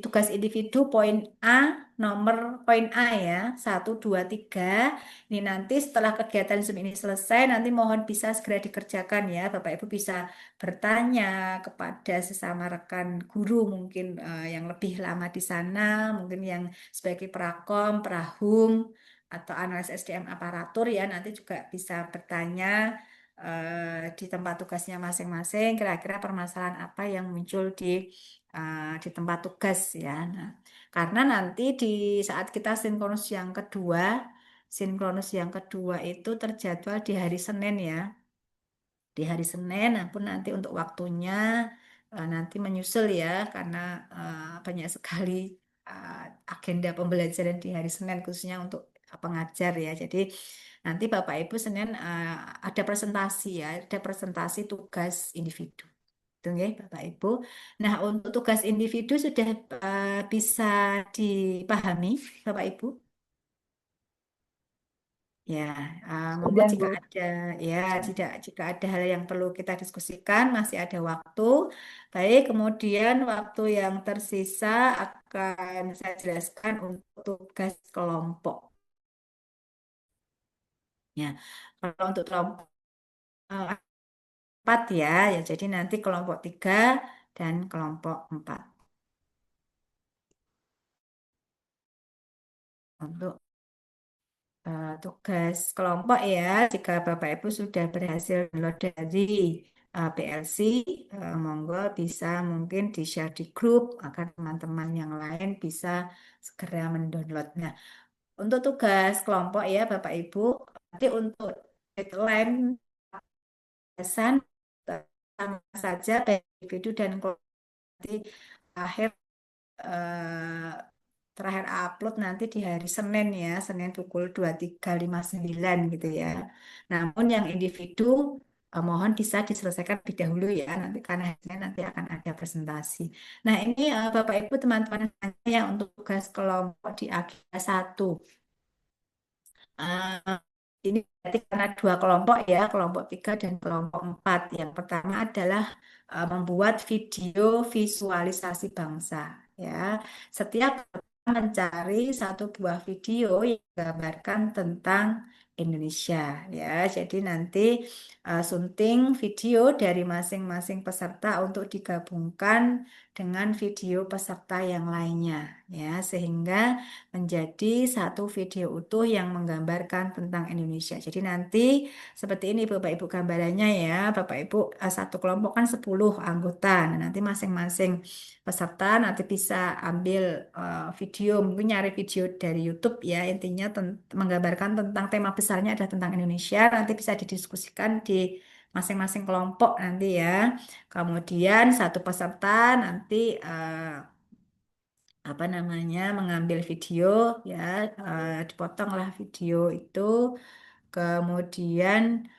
tugas individu poin A, nomor poin A ya, 1, 2, 3. Ini nanti setelah kegiatan Zoom ini selesai, nanti mohon bisa segera dikerjakan ya. Bapak Ibu bisa bertanya kepada sesama rekan guru mungkin yang lebih lama di sana, mungkin yang sebagai prakom, prahum, atau analis SDM aparatur ya, nanti juga bisa bertanya di tempat tugasnya masing-masing, kira-kira permasalahan apa yang muncul di tempat tugas ya. Nah, karena nanti di saat kita sinkronus yang kedua itu terjadwal di hari Senin ya. Di hari Senin, pun nanti untuk waktunya nanti menyusul ya, karena banyak sekali uh, agenda pembelajaran di hari Senin khususnya untuk pengajar ya. Jadi nanti Bapak Ibu Senin ada presentasi ya, ada presentasi tugas individu. Itu ya Bapak Ibu. Nah, untuk tugas individu sudah bisa dipahami Bapak Ibu? Ya, monggo Sudah, jika Bu. ada ya, jika ada hal yang perlu kita diskusikan, masih ada waktu. Baik, kemudian waktu yang tersisa akan saya jelaskan untuk tugas kelompok. Ya, kalau untuk kelompok 4 ya, jadi nanti kelompok 3 dan kelompok 4. Untuk tugas kelompok ya, jika Bapak Ibu sudah berhasil download dari PLC, monggo bisa mungkin di-share di grup agar teman-teman yang lain bisa segera mendownloadnya. Untuk tugas kelompok ya Bapak Ibu, nanti untuk deadline pesan sama saja baik individu dan kelompok nanti akhir eh, terakhir upload nanti di hari Senin ya, Senin pukul 23.59 gitu ya. Namun yang individu mohon bisa diselesaikan lebih dahulu ya, nanti karena hasilnya nanti akan ada presentasi. Nah ini Bapak Ibu teman-teman yang untuk tugas kelompok di agenda 1. Ini berarti karena 2 kelompok ya, kelompok 3 dan kelompok 4. Yang pertama adalah membuat video visualisasi bangsa. Ya, setiap mencari satu buah video yang menggambarkan tentang Indonesia. Ya, jadi nanti sunting video dari masing-masing peserta untuk digabungkan dengan video peserta yang lainnya. Ya, sehingga menjadi satu video utuh yang menggambarkan tentang Indonesia. Jadi nanti seperti ini Bapak Ibu gambarannya ya. Bapak Ibu satu kelompok kan 10 anggota. Nah, nanti masing-masing peserta nanti bisa ambil video, mungkin nyari video dari YouTube ya. Intinya menggambarkan tentang tema besarnya adalah tentang Indonesia. Nanti bisa didiskusikan di masing-masing kelompok nanti ya. Kemudian satu peserta nanti apa namanya mengambil video ya, dipotonglah video itu, kemudian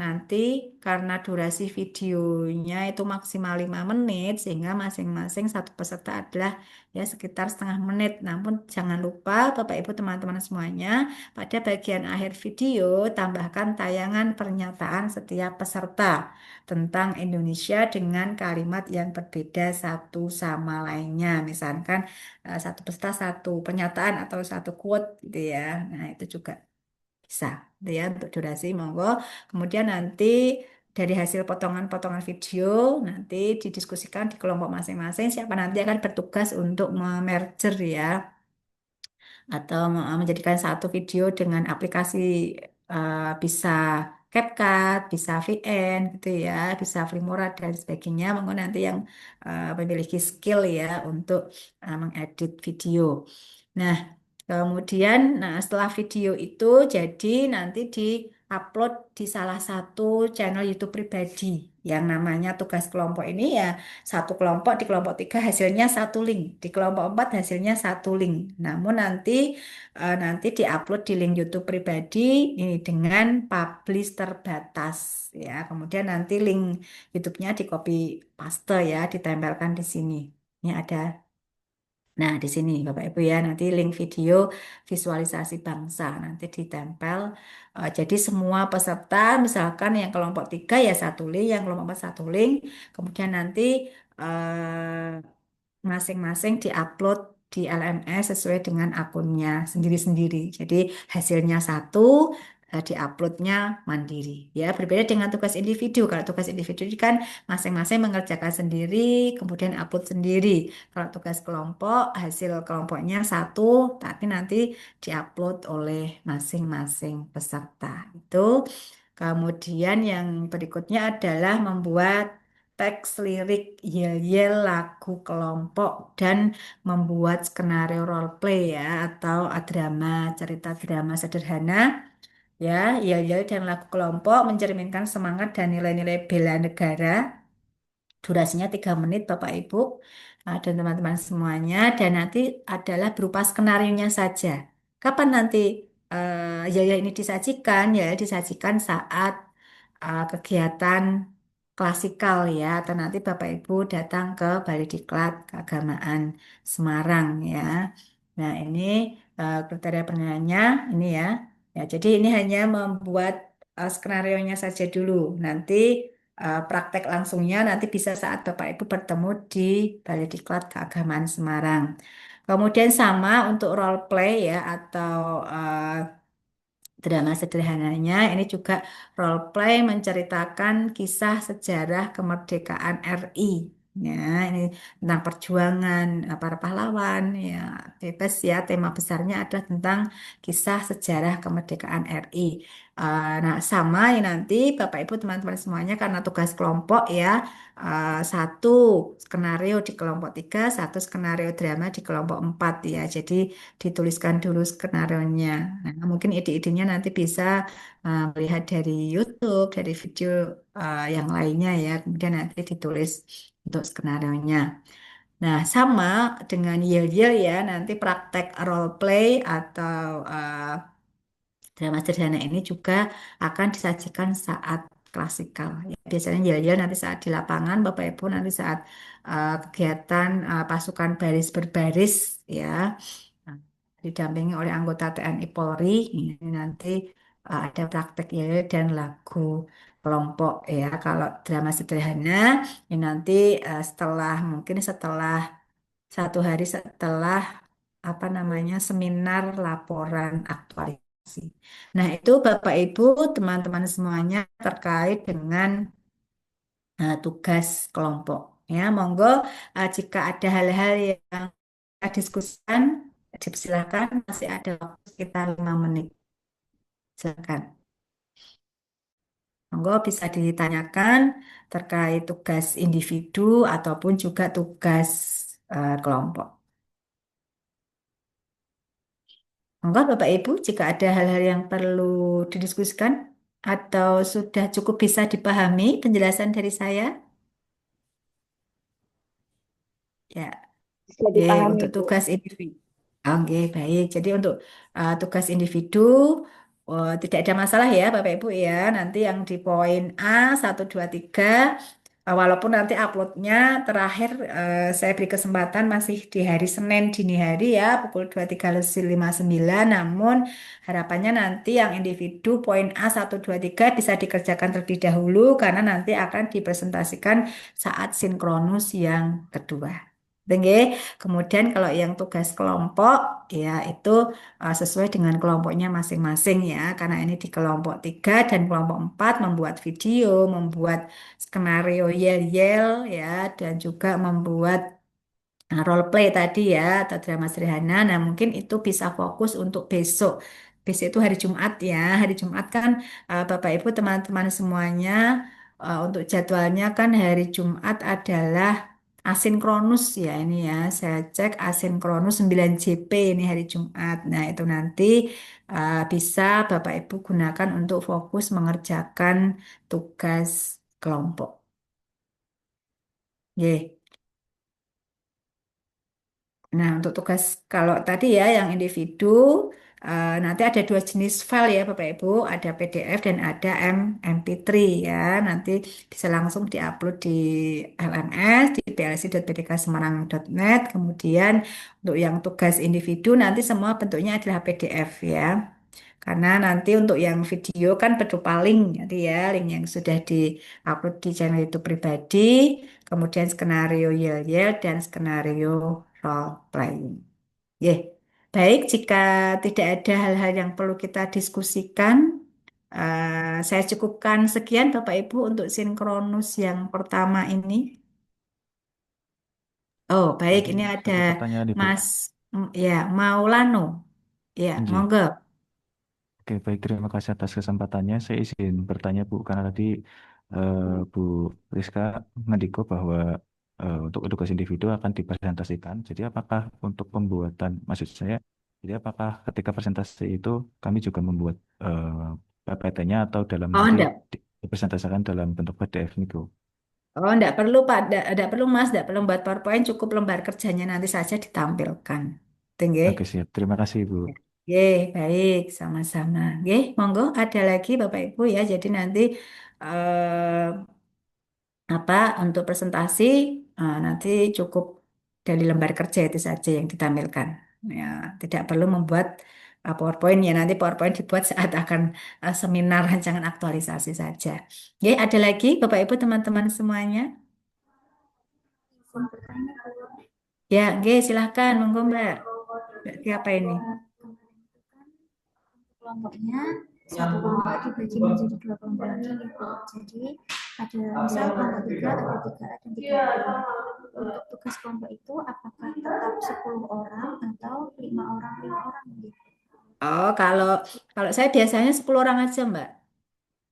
nanti karena durasi videonya itu maksimal 5 menit sehingga masing-masing satu peserta adalah ya sekitar setengah menit. Namun jangan lupa Bapak Ibu teman-teman semuanya, pada bagian akhir video tambahkan tayangan pernyataan setiap peserta tentang Indonesia dengan kalimat yang berbeda satu sama lainnya. Misalkan satu peserta satu pernyataan atau satu quote gitu ya. Nah, itu juga bisa gitu ya untuk durasi monggo. Kemudian nanti dari hasil potongan-potongan video nanti didiskusikan di kelompok masing-masing siapa nanti akan bertugas untuk memerger ya, atau menjadikan satu video dengan aplikasi bisa CapCut, bisa VN gitu ya, bisa Filmora dan sebagainya. Mungkin nanti yang memiliki skill ya untuk mengedit video. Nah, kemudian, setelah video itu jadi nanti upload di salah satu channel YouTube pribadi yang namanya tugas kelompok ini ya satu kelompok di kelompok 3 hasilnya satu link, di kelompok 4 hasilnya satu link. Namun nanti diupload di link YouTube pribadi ini dengan publish terbatas ya. Kemudian nanti link YouTube-nya di copy paste ya, ditempelkan di sini. Ini ada. Nah, di sini Bapak Ibu ya, nanti link video visualisasi bangsa nanti ditempel. Jadi semua peserta, misalkan yang kelompok 3 ya satu link, yang kelompok 4 satu link. Kemudian nanti masing-masing diupload di LMS sesuai dengan akunnya sendiri-sendiri. Jadi hasilnya satu, diuploadnya mandiri. Ya, berbeda dengan tugas individu. Kalau tugas individu ini kan masing-masing mengerjakan sendiri, kemudian upload sendiri. Kalau tugas kelompok, hasil kelompoknya satu, tapi nanti diupload oleh masing-masing peserta. Itu. Kemudian yang berikutnya adalah membuat teks lirik yel-yel lagu kelompok dan membuat skenario role play ya atau drama cerita drama sederhana ya yel-yel dan lagu kelompok mencerminkan semangat dan nilai-nilai bela negara. Durasinya 3 menit Bapak Ibu dan teman-teman semuanya dan nanti adalah berupa skenarionya saja. Kapan nanti ya ini disajikan? Ya disajikan saat kegiatan klasikal ya atau nanti Bapak Ibu datang ke Balai Diklat Keagamaan Semarang ya. Nah, ini kriteria penilaiannya ini ya. Ya, jadi ini hanya membuat skenarionya saja dulu. Nanti praktek langsungnya nanti bisa saat Bapak Ibu bertemu di Balai Diklat Keagamaan Semarang. Kemudian sama untuk role play ya atau drama sederhananya ini juga role play menceritakan kisah sejarah kemerdekaan RI. Ya, ini tentang perjuangan para pahlawan ya bebas ya tema besarnya adalah tentang kisah sejarah kemerdekaan RI. Nah, sama ya nanti Bapak Ibu teman-teman semuanya karena tugas kelompok ya satu skenario di kelompok 3, satu skenario drama di kelompok 4 ya. Jadi dituliskan dulu skenarionya. Nah, mungkin ide-idenya nanti bisa melihat dari YouTube, dari video yang lainnya ya. Kemudian nanti ditulis untuk skenarionya. Nah, sama dengan Yel-Yel ya, nanti praktek role play atau drama sederhana ini juga akan disajikan saat klasikal. Ya, biasanya Yel-Yel nanti saat di lapangan, Bapak Ibu nanti saat kegiatan pasukan baris berbaris ya. Nah, didampingi oleh anggota TNI Polri. Ini nanti ada praktek yel dan lagu kelompok ya. Kalau drama sederhana ini nanti mungkin setelah 1 hari setelah apa namanya seminar laporan aktualisasi. Nah, itu Bapak Ibu teman-teman semuanya terkait dengan tugas kelompok. Ya, monggo jika ada hal-hal yang diskusikan, silakan masih ada waktu sekitar 5 menit. Silakan. Monggo bisa ditanyakan terkait tugas individu ataupun juga tugas kelompok. Monggo Bapak Ibu, jika ada hal-hal yang perlu didiskusikan atau sudah cukup bisa dipahami penjelasan dari saya. Ya, Bisa oke, dipahami, untuk Bu. tugas individu. Oke, baik. Jadi untuk tugas individu tidak ada masalah ya Bapak Ibu ya. Nanti yang di poin A 1, 2, 3 walaupun nanti uploadnya terakhir saya beri kesempatan masih di hari Senin dini hari ya pukul 23.59 namun harapannya nanti yang individu poin A 1, 2, 3 bisa dikerjakan terlebih dahulu karena nanti akan dipresentasikan saat sinkronus yang kedua. Oke. Kemudian kalau yang tugas kelompok ya itu sesuai dengan kelompoknya masing-masing ya karena ini di kelompok 3 dan kelompok 4 membuat video, membuat skenario yel-yel ya dan juga membuat role play tadi ya atau drama sederhana. Nah, mungkin itu bisa fokus untuk besok. Besok itu hari Jumat ya. Hari Jumat kan Bapak Ibu teman-teman semuanya untuk jadwalnya kan hari Jumat adalah asinkronus ya ini ya. Saya cek asinkronus 9JP ini hari Jumat. Nah, itu nanti bisa Bapak Ibu gunakan untuk fokus mengerjakan tugas kelompok. Ye. Nah, untuk tugas kalau tadi ya yang individu, nanti ada dua jenis file ya Bapak Ibu, ada PDF dan ada MP3 ya. Nanti bisa langsung diupload di LMS, di plc.pdksemarang.net. Kemudian untuk yang tugas individu nanti semua bentuknya adalah PDF ya. Karena nanti untuk yang video kan berupa link, nanti ya, link yang sudah di-upload di channel YouTube pribadi, kemudian skenario yel-yel dan skenario role playing. Ya, baik, jika tidak ada hal-hal yang perlu kita diskusikan, saya cukupkan sekian Bapak Ibu untuk sinkronus yang pertama ini. Oh, baik, Ada ini ada satu pertanyaan Ibu. Mas ya Maulano. Ya, Nji. monggo. Oke, baik, terima kasih atas kesempatannya. Saya izin bertanya, Bu, karena tadi Bu Rizka ngandiko bahwa untuk tugas individu akan dipresentasikan. Jadi apakah untuk pembuatan, maksud saya, jadi apakah ketika presentasi itu kami juga membuat PPT-nya atau dalam Oh, nanti enggak. dipresentasikan dalam bentuk PDF itu? Oh, enggak perlu Pak, enggak perlu Mas, enggak perlu buat PowerPoint, cukup lembar kerjanya nanti saja ditampilkan. Tinggi. Oke, siap. Terima kasih, Bu. Ye, baik, sama-sama. Ye, monggo ada lagi Bapak Ibu ya. Jadi nanti eh, apa untuk presentasi nanti cukup dari lembar kerja itu saja yang ditampilkan. Ya, tidak perlu membuat PowerPoint ya. Nanti PowerPoint dibuat saat akan seminar rancangan aktualisasi saja. Ye, ada lagi Bapak Ibu teman-teman semuanya? Izin bertanya, Bu. Ya, G, silahkan, monggo Mbak. Mbak siapa ini? Kemarin itu kan untuk kelompoknya satu kelompok dibagi menjadi dua kelompok lagi nih, Bu. Jadi ada misal kelompok 3 ada 3A dan 3B. Untuk tugas kelompok itu apakah tetap 10 orang atau 5 orang 5 orang gitu? Oh, kalau kalau saya biasanya 10 orang aja, Mbak.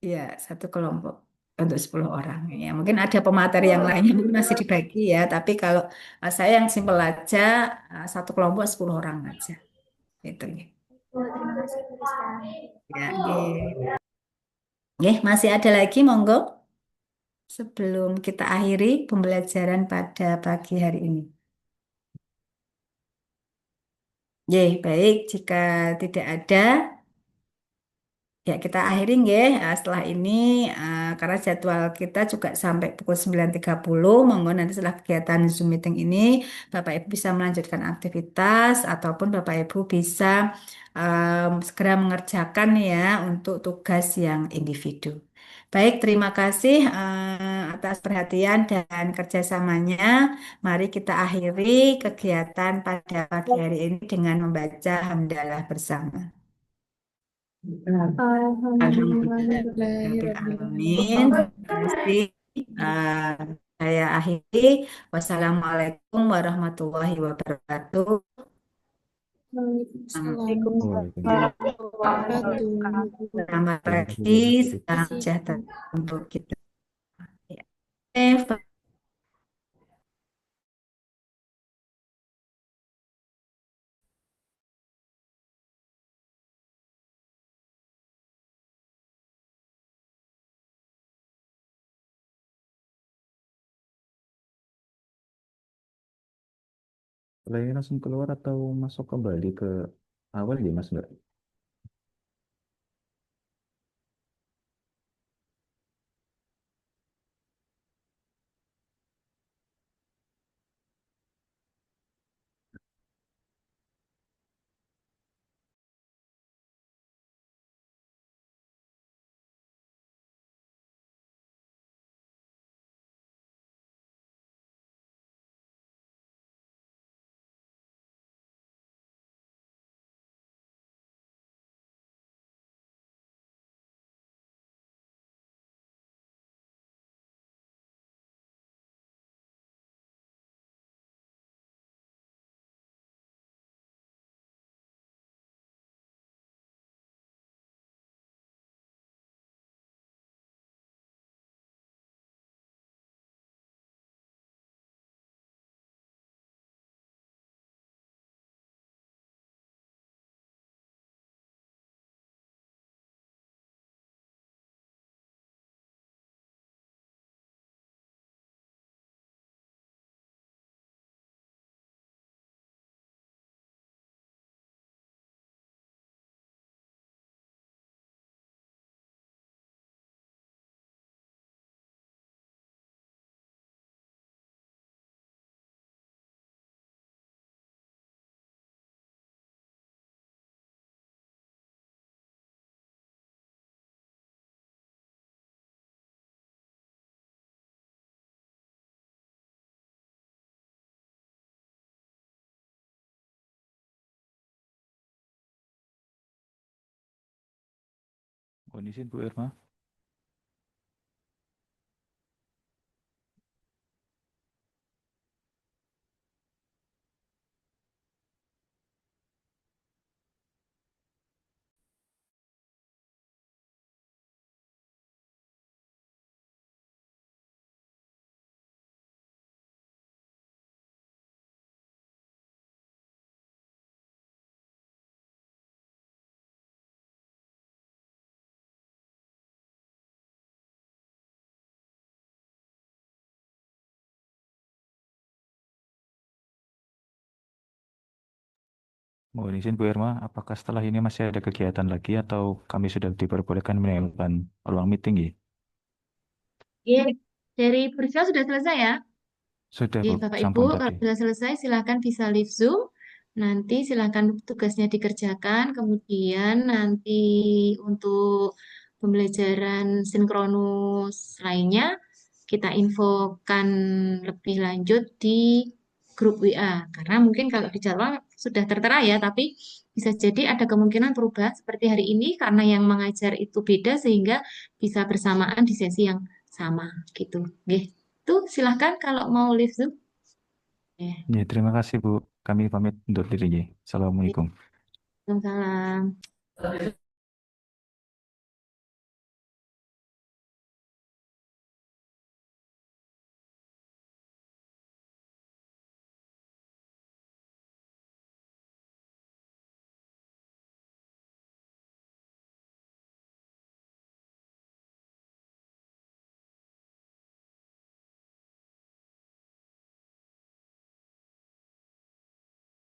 Iya, satu kelompok untuk 10 orang. Ya, mungkin ada pemateri yang lainnya mungkin masih dibagi ya, tapi kalau saya yang simpel aja, satu kelompok 10 orang aja. Itu ya. Bu, terima kasih Bu Rizka. Ya, nggih. Nggih, masih ada lagi monggo sebelum kita akhiri pembelajaran pada pagi hari ini. Nggih, baik, jika tidak ada ya, kita akhiri nggih. Setelah ini karena jadwal kita juga sampai pukul 9.30, monggo nanti setelah kegiatan Zoom meeting ini Bapak Ibu bisa melanjutkan aktivitas ataupun Bapak Ibu bisa segera mengerjakan ya untuk tugas yang individu. Baik, terima kasih atas perhatian dan kerjasamanya. Mari kita akhiri kegiatan pada pagi hari ini dengan membaca hamdalah bersama. Alhamdulillah. Alamin. Terima kasih. Eh, saya akhiri. Wassalamualaikum warahmatullahi wabarakatuh. Waalaikumsalam. Selamat pagi, Warahmatullahi salam wabarakatuh. sejahtera untuk kita. Ya. Eh, Boleh langsung keluar atau masuk kembali ke awal ya, Mas, Mbak? Mohon izin Bu Irma. Mohon izin Bu Irma, apakah setelah ini masih ada kegiatan lagi atau kami sudah diperbolehkan meninggalkan ruang meeting ya? Oke, dari Priscila sudah selesai ya? Sudah Oke, Bu, Bapak Ibu, sampun kalau tadi. sudah selesai silahkan bisa leave Zoom. Nanti silahkan tugasnya dikerjakan. Kemudian nanti untuk pembelajaran sinkronus lainnya kita infokan lebih lanjut di grup WA. Karena mungkin kalau di jadwal sudah tertera ya, tapi bisa jadi ada kemungkinan perubahan seperti hari ini karena yang mengajar itu beda sehingga bisa bersamaan di sesi yang sama gitu. Oke. Tuh, silahkan kalau mau leave Zoom. Ya, Ya, terima kasih Bu. Kami pamit undur diri. Assalamualaikum. Waalaikumsalam.